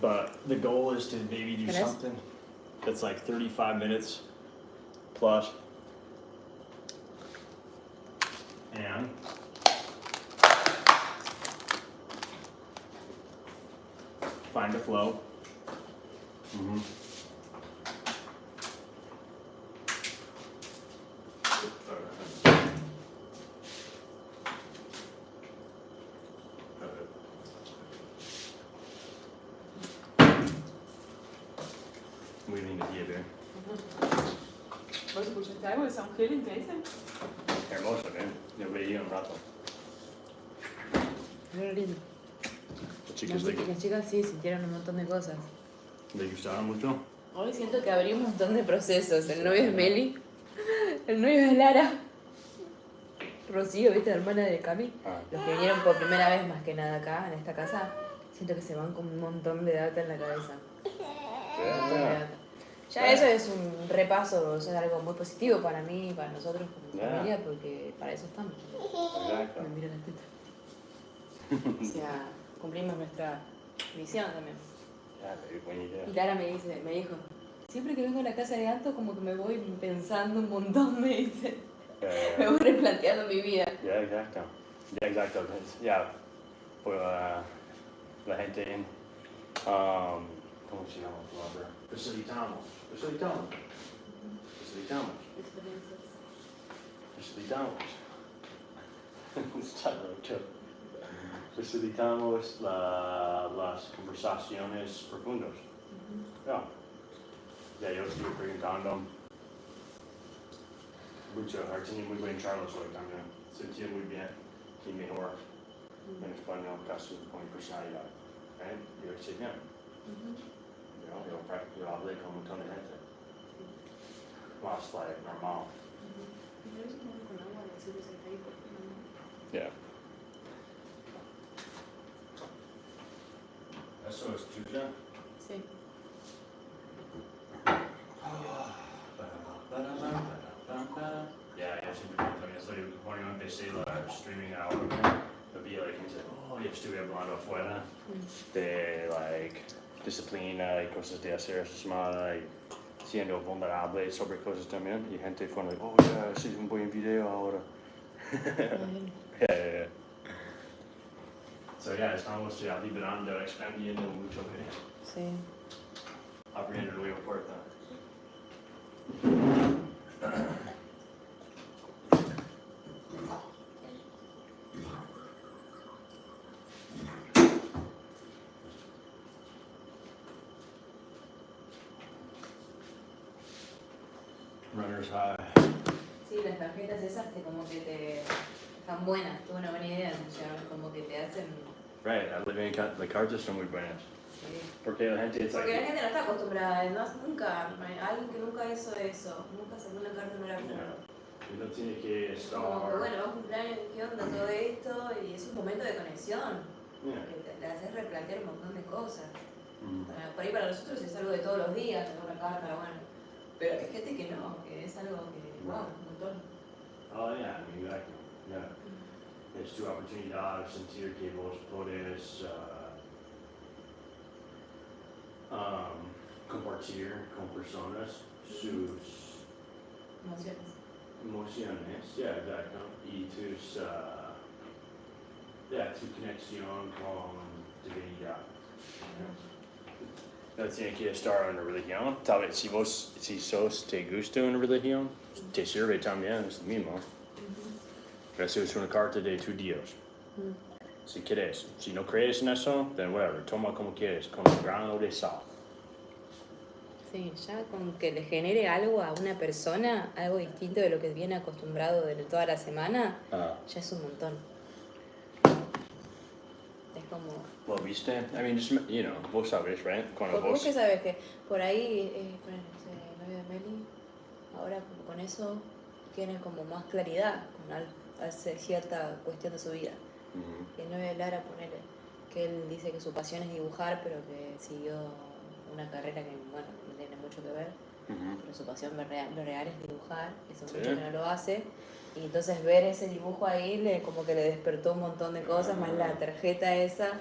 But the goal is to maybe do something that's like 35 minutes plus. And find a flow. Mm-hmm. Muy lindo día, ¿eh? ¿Vos escuchaste algo de San Helen que dicen? Hermoso, ¿eh? Yo veía un rato. Muy lindo. Las chicas de Las chicas sí sintieron un montón de cosas. ¿Le gustaron mucho? Hoy siento que abrí un montón de procesos. El novio es Meli, el novio es Lara, Rocío, ¿viste? La hermana de Cami. Los que vinieron por primera vez más que nada acá, en esta casa, siento que se van con un montón de data en la cabeza. Un montón de data. Ya eso es un repaso, eso es algo muy positivo para mí y para nosotros como familia, porque para eso estamos. Exacto. Me miro la teta. O sea, cumplimos nuestra misión también. Buena idea. Y Lara me dijo, siempre que vengo a la casa de Anto como que me voy pensando un montón, me dice. Me voy replanteando mi vida. Ya, exacto. Ya, exacto. Ya, pues la gente en, ¿cómo se llama? Facilitamos. Está roto. Facilitamos las conversaciones profundas. Ya, yo estuve preguntando mucho, tenía muy buen Charles hoy también, sentía muy bien y mejor en español casi con mi personalidad. Yo hice bien. Yo hablé con un montón de gente. Más like normal. Yeah. Eso es tuya. Sí. Ya, yo siempre también estoy, cuando empecé la streaming ahora, había like gente, yo estuve hablando afuera de like disciplina y cosas de hacer esa semana y siendo vulnerable sobre cosas también y gente fue like, ya, sí, un buen video ahora. Yeah. So ya, estamos ya liberando, expandiendo mucho, Sí. abriendo nueva puerta. Runner's High. Sí, las tarjetas esas que como que te están buenas, tuve una buena idea, o sea, como que te hacen. Right, las cartas son muy buenas. Sí. Porque la gente es Porque la like, gente no está acostumbrada, nunca, alguien que nunca hizo eso, nunca sacó una carta no era como. y no tiene que Es estar. como que bueno, vamos a cumpleaños, ¿qué onda todo esto? Y es un momento de conexión, Yeah. que te haces replantear un montón de cosas. Mm. Por ahí para nosotros es algo de todos los días, sacar una carta, bueno. Pero hay gente que no, que es algo que, wow, un montón. Oh yeah, exactly. Yeah. Es tu oportunidad de sentir que vos podés compartir con personas sus Emociones. emociones, exacto, y tu conexión con divinidad. No tiene que estar en una religión. Tal vez si sos te gusta una religión, te sirve también, es lo mismo. Eso es una carta de tu Dios. Si quieres, si no crees en eso, then whatever, toma como quieres, con un grano de sal. Sí, ya con que le genere algo a una persona, algo distinto de lo que viene acostumbrado de toda la semana, ya es un montón. Es como... Well, viste, I mean, just, you know, vos sabes, right? Cuando Porque vos vos... que sabes que por ahí, con el novio de Meli, ahora como con eso tiene como más claridad, hace cierta cuestión de su vida. El novio de Lara, ponele, que él dice que su pasión es dibujar, pero que siguió una carrera que, bueno, no tiene mucho que ver, pero su pasión lo real es dibujar, eso Sí. mucho que no lo hace, y entonces ver ese dibujo ahí como que le despertó un montón de cosas, más la tarjeta esa,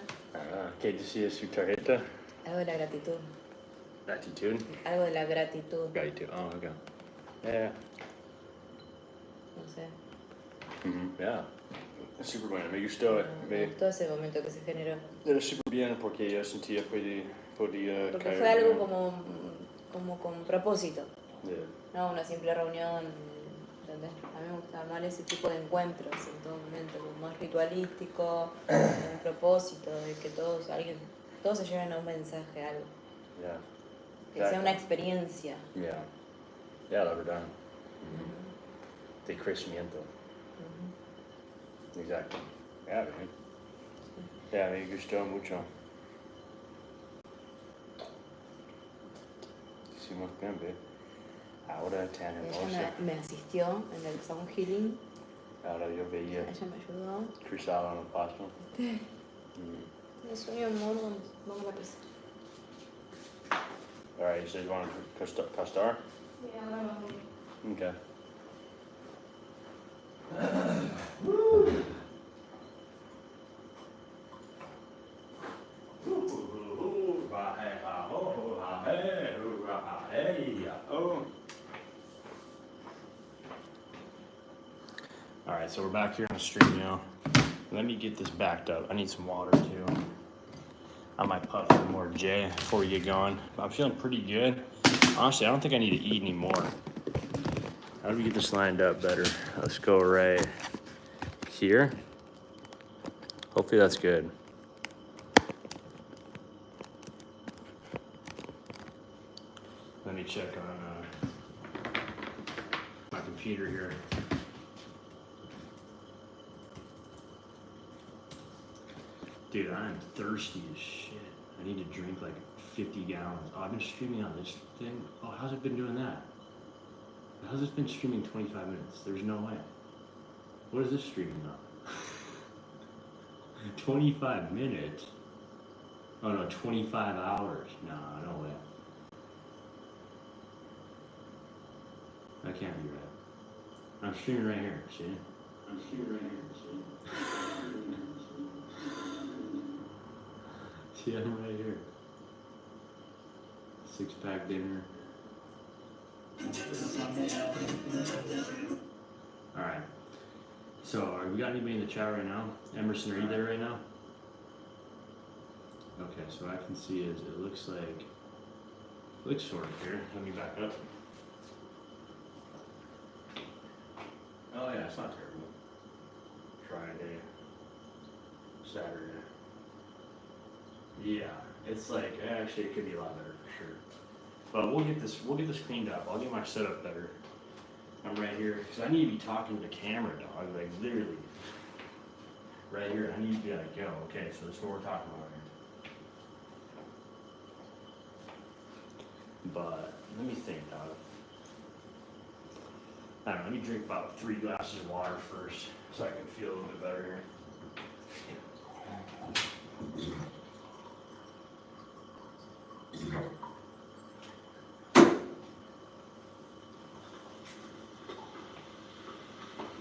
¿Qué decía su tarjeta? algo de la gratitud, Gratitud. algo de la gratitud, Gratitud, oh, okay. Yeah. no sé. Yeah. Súper bueno, me gustó. Me gustó ese momento que se generó. Era súper bien porque yo sentía podía Porque caer fue algo bien. como con propósito, Yeah. no una simple reunión, ¿entendés? A mí me gusta más ese tipo de encuentros en todo momento, como más ritualístico, con un propósito de que todos se lleven a un mensaje, algo, Yeah. que sea una experiencia. Yeah. Yeah, la verdad. De crecimiento. Exacto. Yeah, man. Yeah, me gustó mucho. Hicimos bien, babe. Ahora tan hermosa. Ella me asistió en el sound healing, Ahora yo veía ella me ayudó. cruzado en el paso. Me sueño amor, vamos a la presa. Alright, you said you want to castar? Sí, ahora vamos. Okay. Alright, so we're back here on the stream now. Let me get this backed up. I need some water too. I might puff some more J before we get going. I'm feeling pretty good. Honestly, I don't think I need to eat anymore. How do we get this lined up better? Let's go right here. Hopefully that's good. Let me check on my computer here. Dude, I'm thirsty as shit. I need to drink like 50 gallons. Oh, I've been streaming on this thing. Oh, how's it been doing that? How's this been streaming 25 minutes? There's no way. What is this streaming on? 25 minutes? Oh no, 25 hours. No, no way. That can't be right. I'm streaming right here, see? I'm streaming right here, see? See, I'm right here. 6-pack dinner. Alright. So, we got anybody in the chat right now? Emerson, are you there right now? Okay, so what I can see is it looks sort of here. Let me back up. Oh yeah, it's not terrible. Friday, Saturday. Yeah, it's like actually it could be a lot better for sure. But we'll get this cleaned up. I'll get my setup better. I'm right here because I need to be talking to the camera, dog. Like literally, right here. I need to be like, go. Okay, so this is what we're talking about here. But let me think, dog. I don't know. Let me drink about 3 glasses of water first, so I can feel a little bit better here.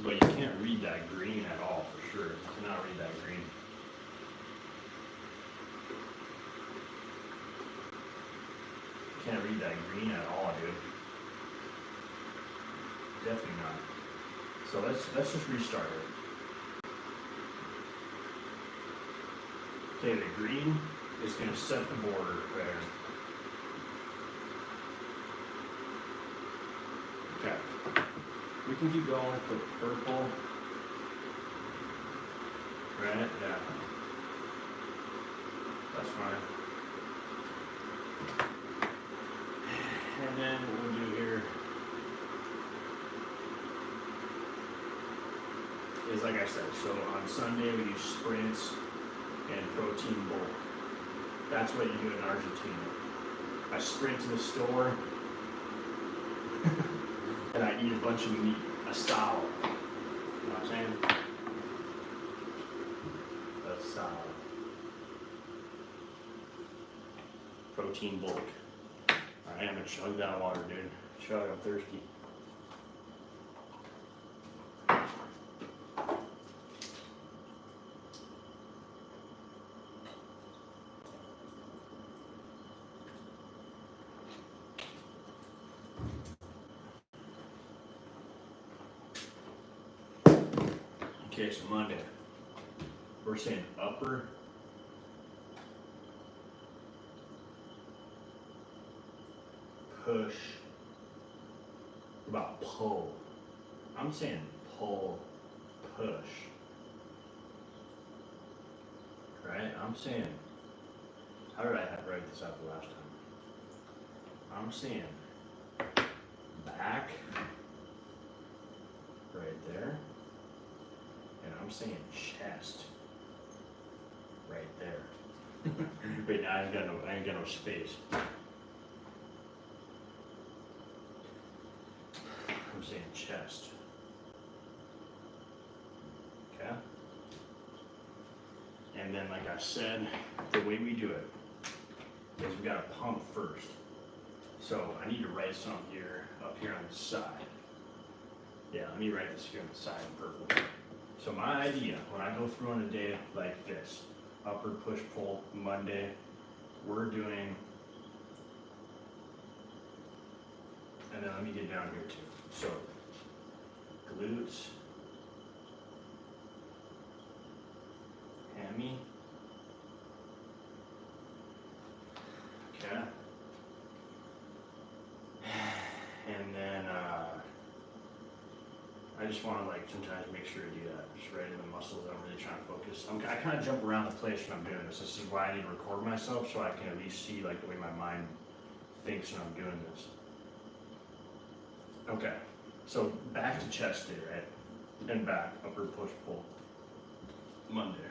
But you can't read that green at all, for paper. You cannot read that green. Can't read that green at all, dude. Definitely not. So let's just restart it. Okay, the green is going to set the border there. Okay. We can keep going with the purple. Right? Yeah. That's fine. And then what we'll do here is, like I said, so on Sunday we use sprints and protein bulk. That's what you do in Argentina. I sprint to the store and I eat a bunch of meat, asado. You know what I'm saying? Asado. Protein bulk. Alright, I'm gonna chug that water, dude. Chug, I'm thirsty. Okay, so Monday, we're saying upper push, about pull. I'm saying pull, push. Right? I'm saying, how did I write this out the last time? I'm saying back, right there. And I'm saying chest, right there. Wait, I ain't got no space. I'm saying chest. Okay. And then, like I said, the way we do it is we gotta pump first. So I need to write some here, up here on the side. Yeah, let me write this here on the side in purple. So my idea, when I go through on a day like this, upper push pull Monday, we're doing, and then let me get down here too. So glutes, hammy, okay, and then I just want to, like, sometimes make sure to do that, just right in the muscles. I'm really trying to focus. I kind of jump around the place when I'm doing this. This is why I need to record myself, so I can at least see, like, the way my mind thinks when I'm doing this. Okay, so back to chest day, right? And back, upper push pull, Monday.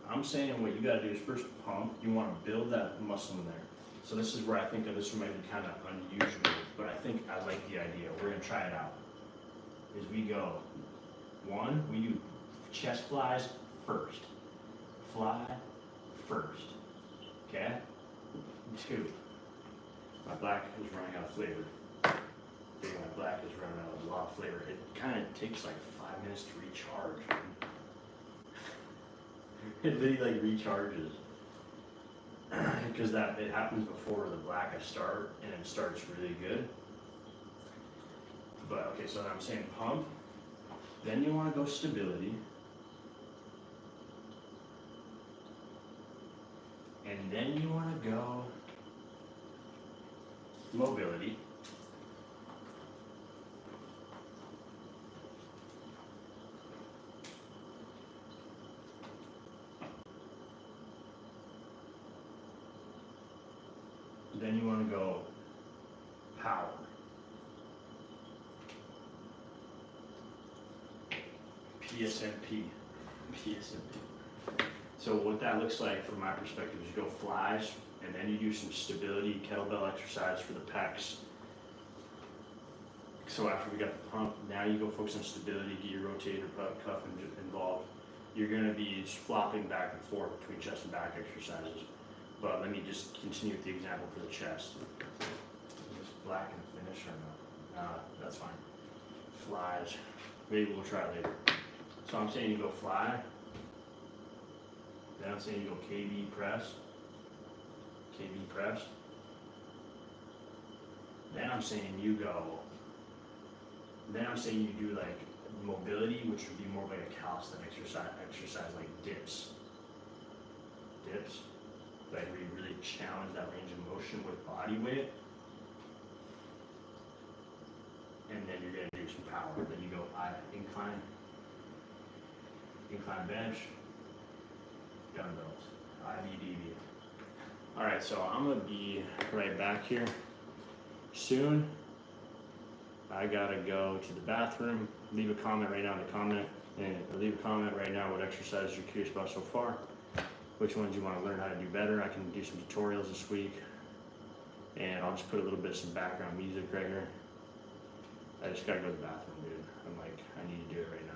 I'm saying what you gotta do is first pump. You wanna build that muscle in there. So this is where I think that this might be kind of unusual, but I think I like the idea. We're gonna try it out. Is we go, one, we do chest flies first. Fly first, okay? Two, my black is running out of flavor. Okay, my black is running out of a lot of flavor. It kind of takes like 5 minutes to recharge. It really like recharges. Because it happens before the black I start, and it starts really good. But okay, so I'm saying pump, then you want to go stability, and then you want to go mobility, then you want to go power. PSNP. So what that looks like from my perspective is you go flies, and then you do some stability kettlebell exercise for the pecs. So after we got the pump, now you go focus on stability, get your rotator cuff involved. You're gonna be flopping back and forth between chest and back exercises. But let me just continue with the example for the chest. Is this black and finish or no? That's fine. Flies. Maybe we'll try it later. So I'm saying you go fly. Then I'm saying you go KB press. KB press. Then I'm saying you go. Then I'm saying you do like mobility, which would be more like a calisthenics exercise like dips. Dips. Like where you really challenge that range of motion with body weight. And then you're gonna do some power. Then you go incline bench, dumbbells, IBDB. All right, so I'm gonna be right back here soon. I gotta go to the bathroom. Leave a comment right now in the comment, and leave a comment right now what exercises you're curious about so far. Which ones you want to learn how to do better. I can do some tutorials this week, and I'll just put a little bit of some background music right here. I just gotta go to the bathroom, dude. I'm like, I need to do it right now.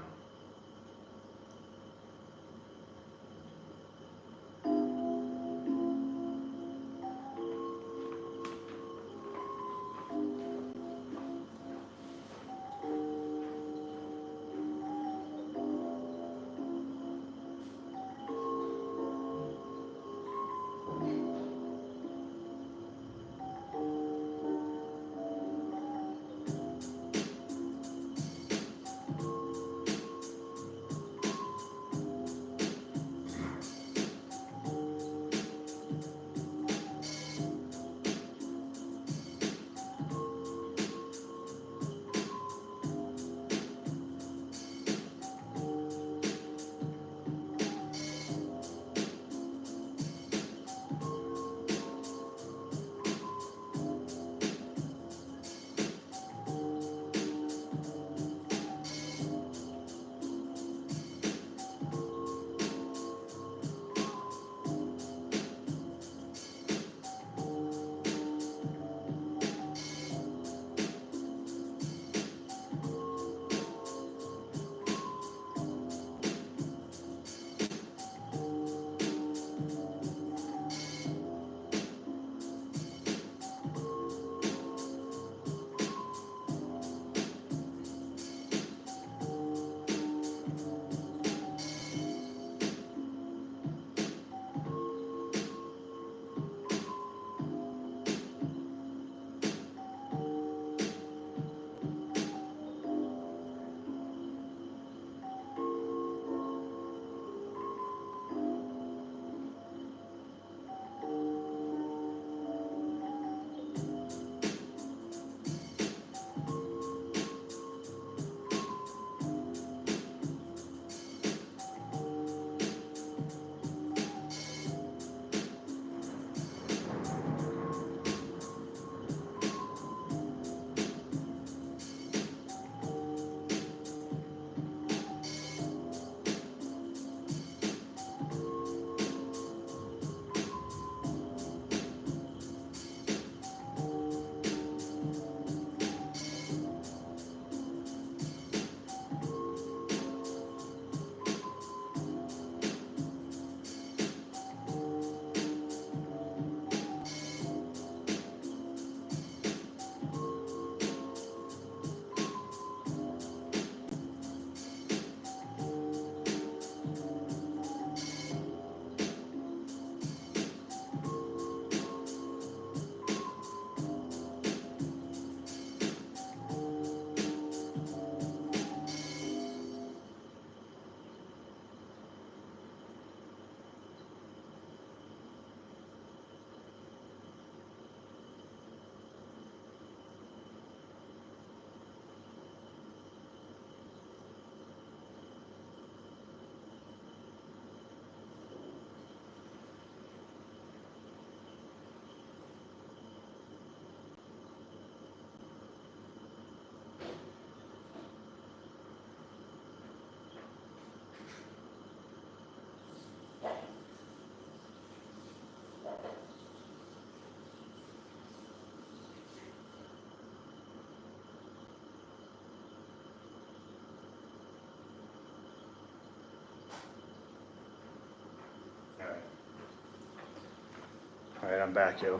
All right, I'm back, yo.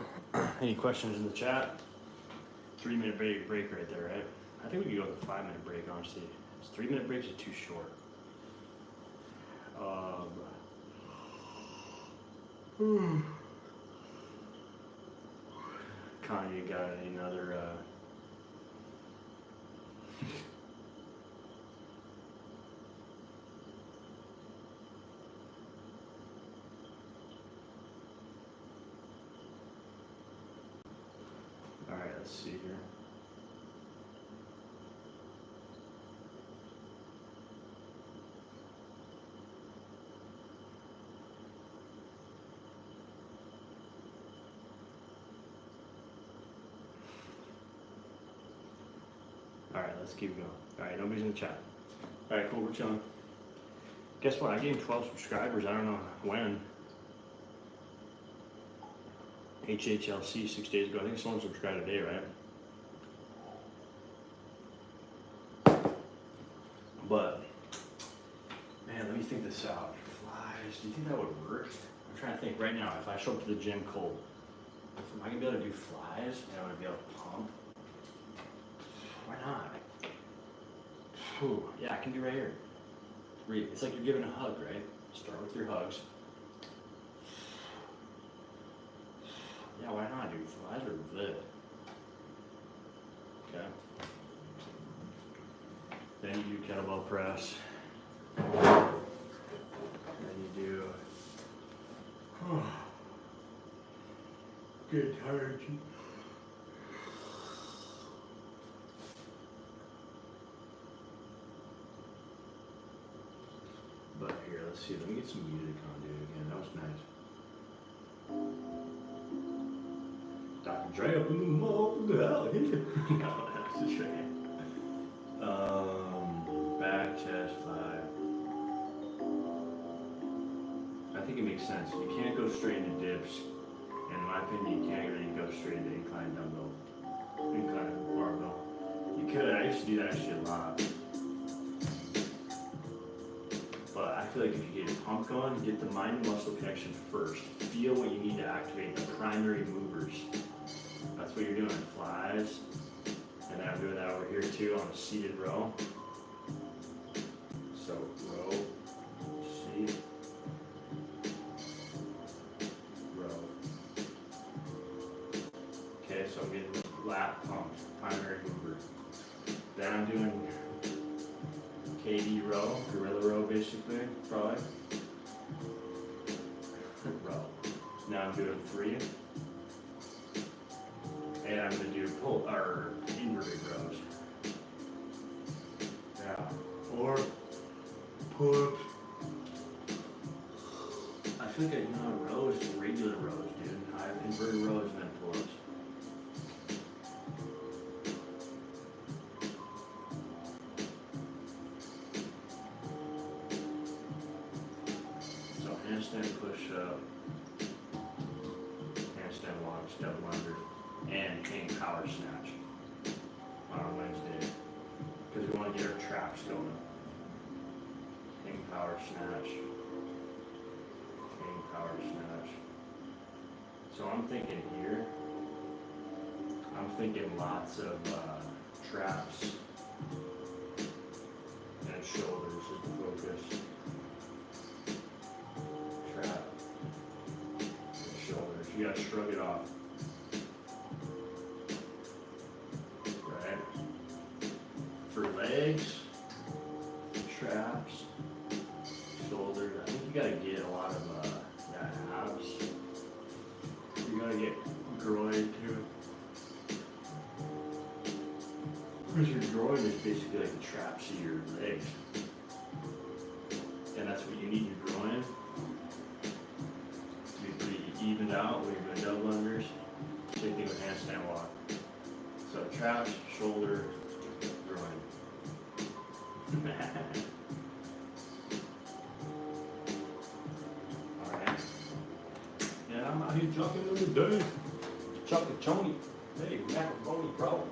Any questions in the chat? 3-minute break right there, right? I think we could go with a 5-minute break, honestly. 3-minute breaks are too short. Kanye got another. All right, let's see here. All right, let's keep going. All right, nobody's in the chat. All right, cool, we're chilling. Guess what? I gained 12 subscribers. I don't know when. HHLC 6 days ago. I think someone subscribed today, right? But, man, let me think this out. Flies, do you think that would work? I'm trying to think right now, if I show up to the gym cold, am I gonna be able to do flies? Am I gonna be able to pump? Why not? Whew, yeah, I can do right here. It's like you're giving a hug, right? Start with your hugs. Yeah, why not, dude? Flies are lit. Okay. Then you do kettlebell press. Then you do. Get tired. But here, let's see. Let me get some music on, dude. Again, that was nice. Dr. Dre up in the motherfucker. No, that's just right. Back, chest, fly. I think it makes sense. You can't go straight into dips. And in my opinion, you can't really go straight into incline dumbbell. Incline barbell. You could. I used to do that actually a lot. But I feel like if you get your pump going, get the mind and muscle connection first. Feel what you need to activate the primary movers. That's what you're doing, flies. And then I'm doing that over here too on a seated row. So row, seat, row. Okay, so I'm getting lat pumps, primary mover. Then I'm doing KD row, gorilla row basically, probably. Row. Now I'm doing 3. And I'm gonna do pull or inverted rows. Yeah. Or pull-ups. I feel like rows, regular rows, dude. I have inverted rows and then pull-ups. So handstand push-up, handstand walk, step under, and hang power snatch on Wednesday. Because we want to get our traps going. Hang power snatch. Hang power snatch. So I'm thinking here, I'm thinking lots of traps and shoulders is the focus. Trap and shoulders. You gotta shrug it off. Right? For legs, traps, shoulders, I think you gotta get a lot of abs. You gotta get groin too. Because your groin is basically like the traps of your legs. And that's what you need your groin to be pretty evened out when you're doing double unders. Same thing with handstand walk. So traps, shoulder, groin. Alright. Yeah, I'm out here jumping in the day. Chuck-a-chony. Hey, macaroni, bro.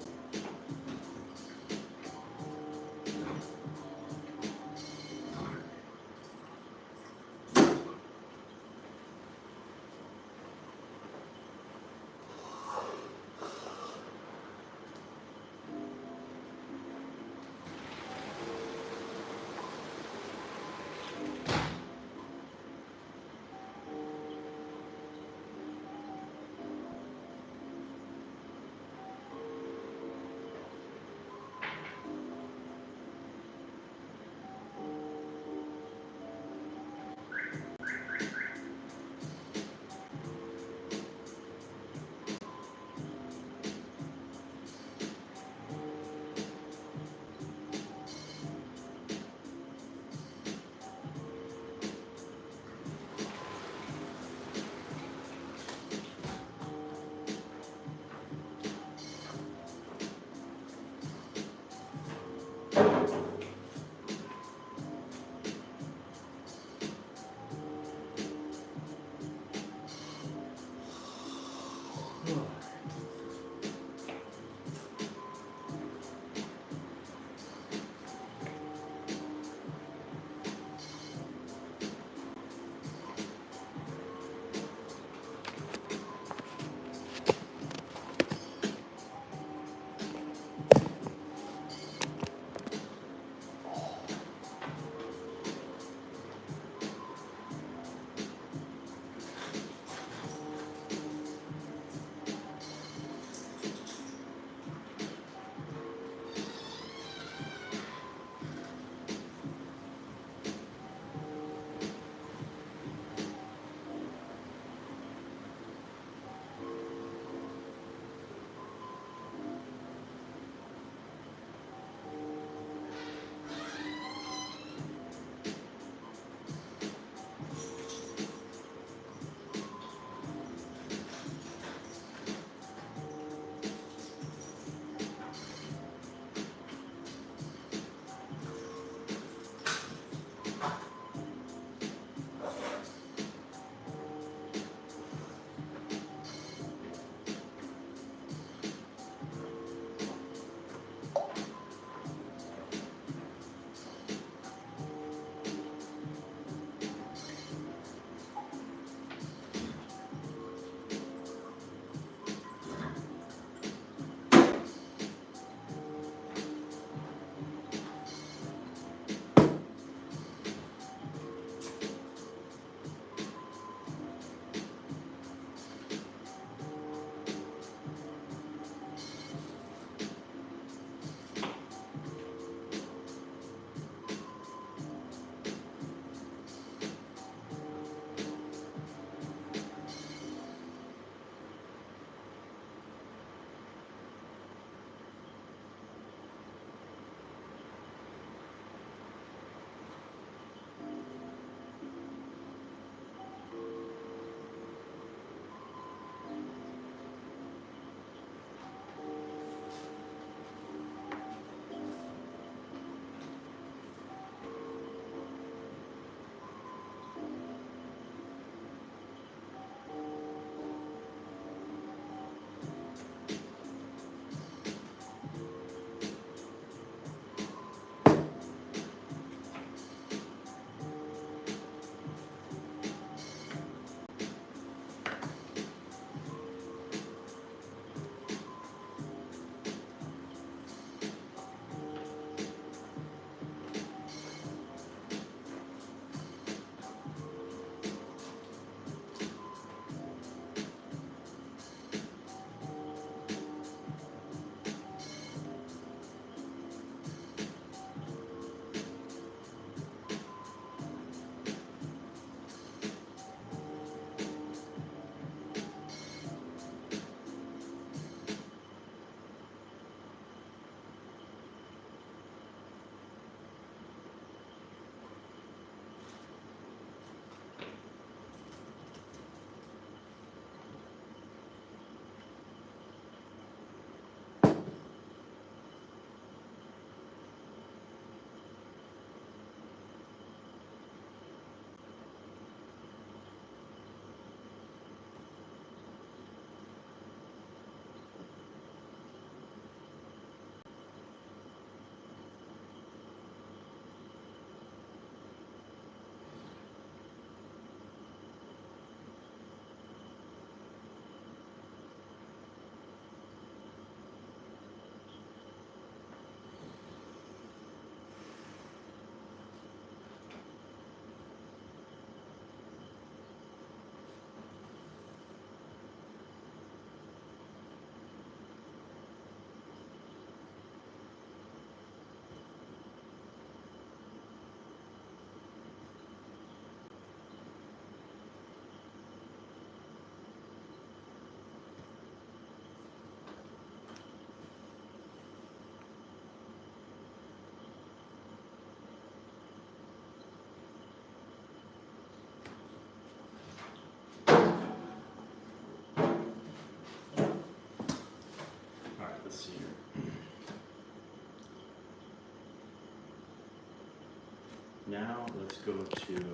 now, let's go to,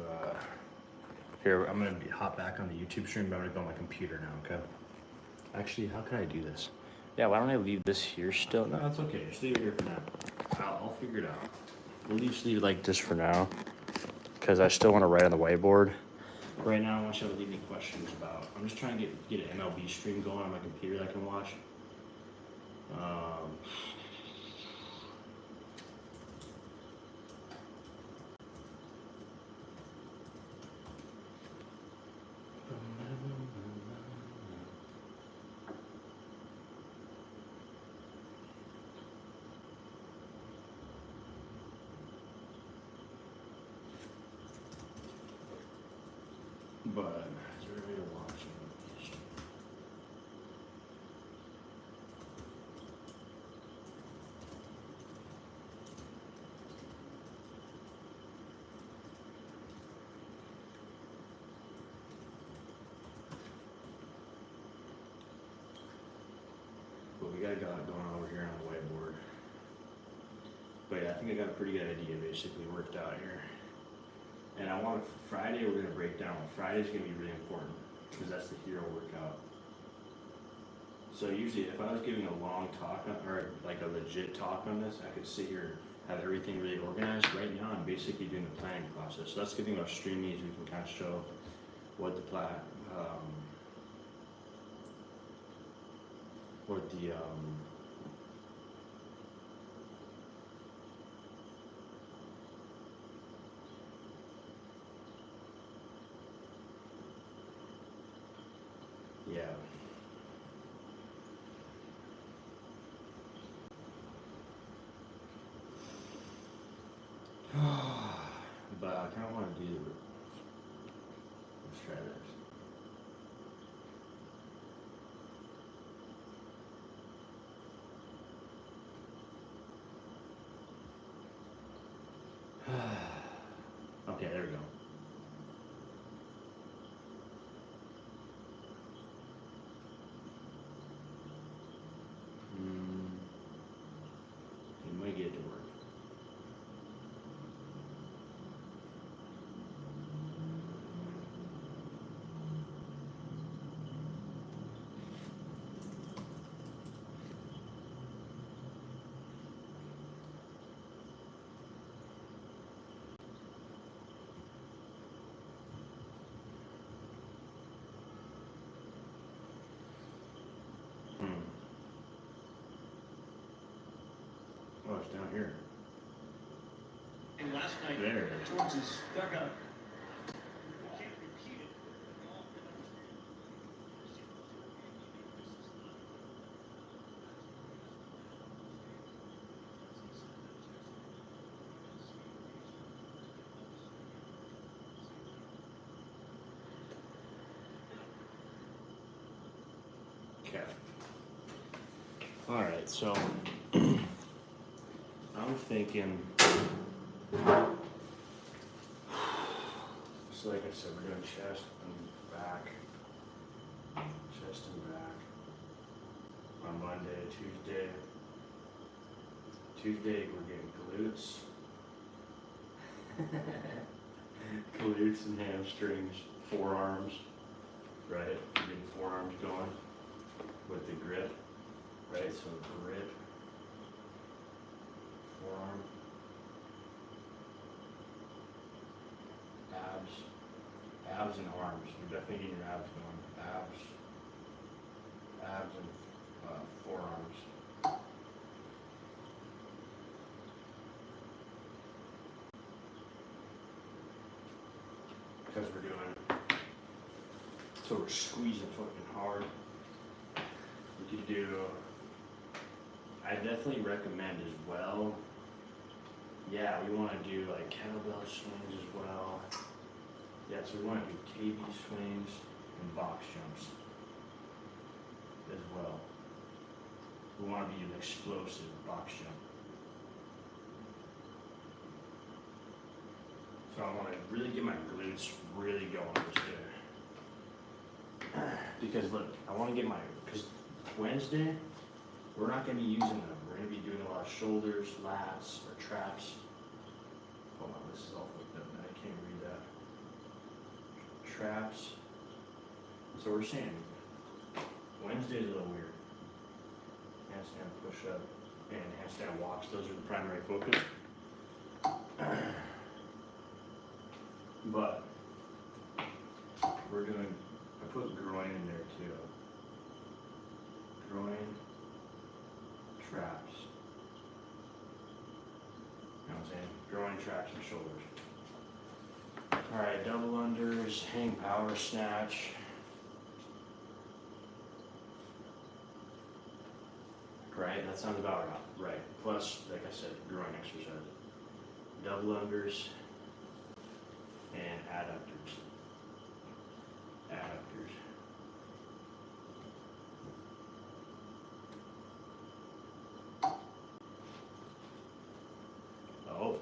here, I'm gonna hop back on the YouTube stream, but I'm gonna go on my computer now, okay? Actually, how can I do this? Yeah, why don't I leave this here still? No, that's okay, just leave it here for now. I'll figure it out. We'll just leave it like this for now, because I still wanna write on the whiteboard. Right now, I want you to leave me questions about, I'm just trying to get an MLB stream going on my computer that I can watch. But is there a way to watch it? But we got it going on over here on the whiteboard. But yeah, I think I got a pretty good idea basically worked out here. And I want to, Friday we're going to break down. Friday's going to be really important because that's the hero workout. So usually if I was giving a long talk or like a legit talk on this, I could sit here and have everything really organized. Right now I'm basically doing the planning process. So that's the thing about streaming is we can kind of show what the yeah. But I kind of want to do, let's try this. Okay, there we go. You might get it to work. Oh, it's down here. And last night, There. towards his dugout. You can't repeat it. Okay. All right, so I'm thinking, so like I said, we're doing chest and back, chest and back on Monday, Tuesday. Tuesday we're getting glutes, glutes and hamstrings, forearms, right? We're getting forearms going with the grip, right? So grip, forearm, abs and arms. You're definitely getting your abs going. Abs and forearms. Because we're doing, so we're squeezing fucking hard. We could do, I definitely recommend as well, yeah, we want to do like kettlebell swings as well. Yeah, so we want to do KB swings and box jumps as well. We want to be an explosive box jump. So I want to really get my glutes really going this day. Because look, I want to get my, because Wednesday, we're not going to be using them. We're going to be doing a lot of shoulders, lats, or traps. Hold on, this is all fucked can't read that. Traps. So we're saying Wednesday's a little weird. Handstand push up and handstand walks, those are the primary focus. But we're doing, I put groin in there too. Groin, traps. You know what I'm saying? Groin, traps, and shoulders. Alright, double unders, hang power snatch. Right, that sounds about right. Plus, like I said, groin exercise. Double unders and adductors. Adductors. Oh,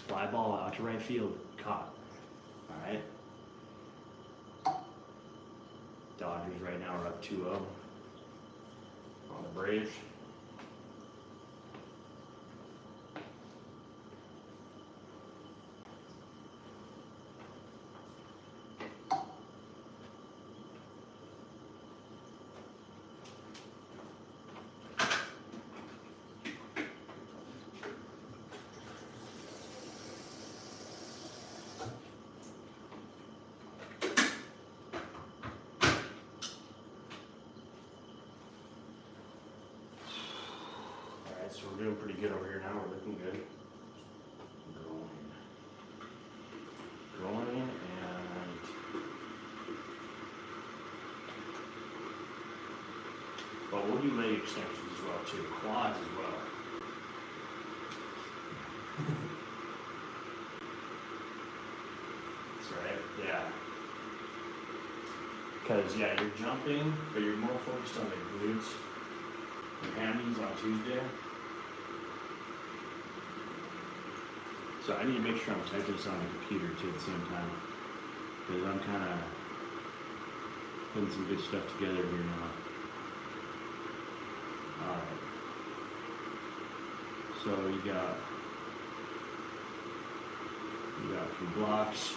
fly ball out to right field, caught. All right. Dodgers right now are up 2-0 on the Braves. So we're doing pretty good over here now. We're looking good. Groin and well, we'll do leg extensions as well too. Quads as well. That's right. Yeah. Because yeah, you're jumping, but you're more focused on the glutes and hammies on Tuesday. So I need to make sure I'm typing this on the computer too at the same time, because I'm kind of putting some good stuff together here now. Alright. So you got 2 blocks.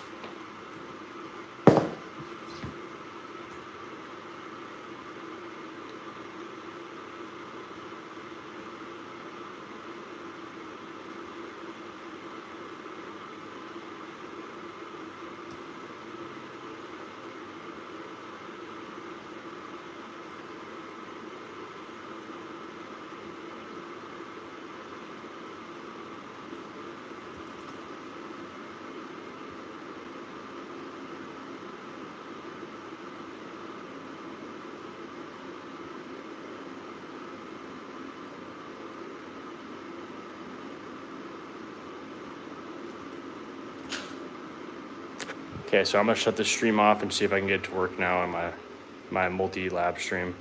Okay, so I'm gonna shut this stream off and see if I can get to work now on my multi-lab stream.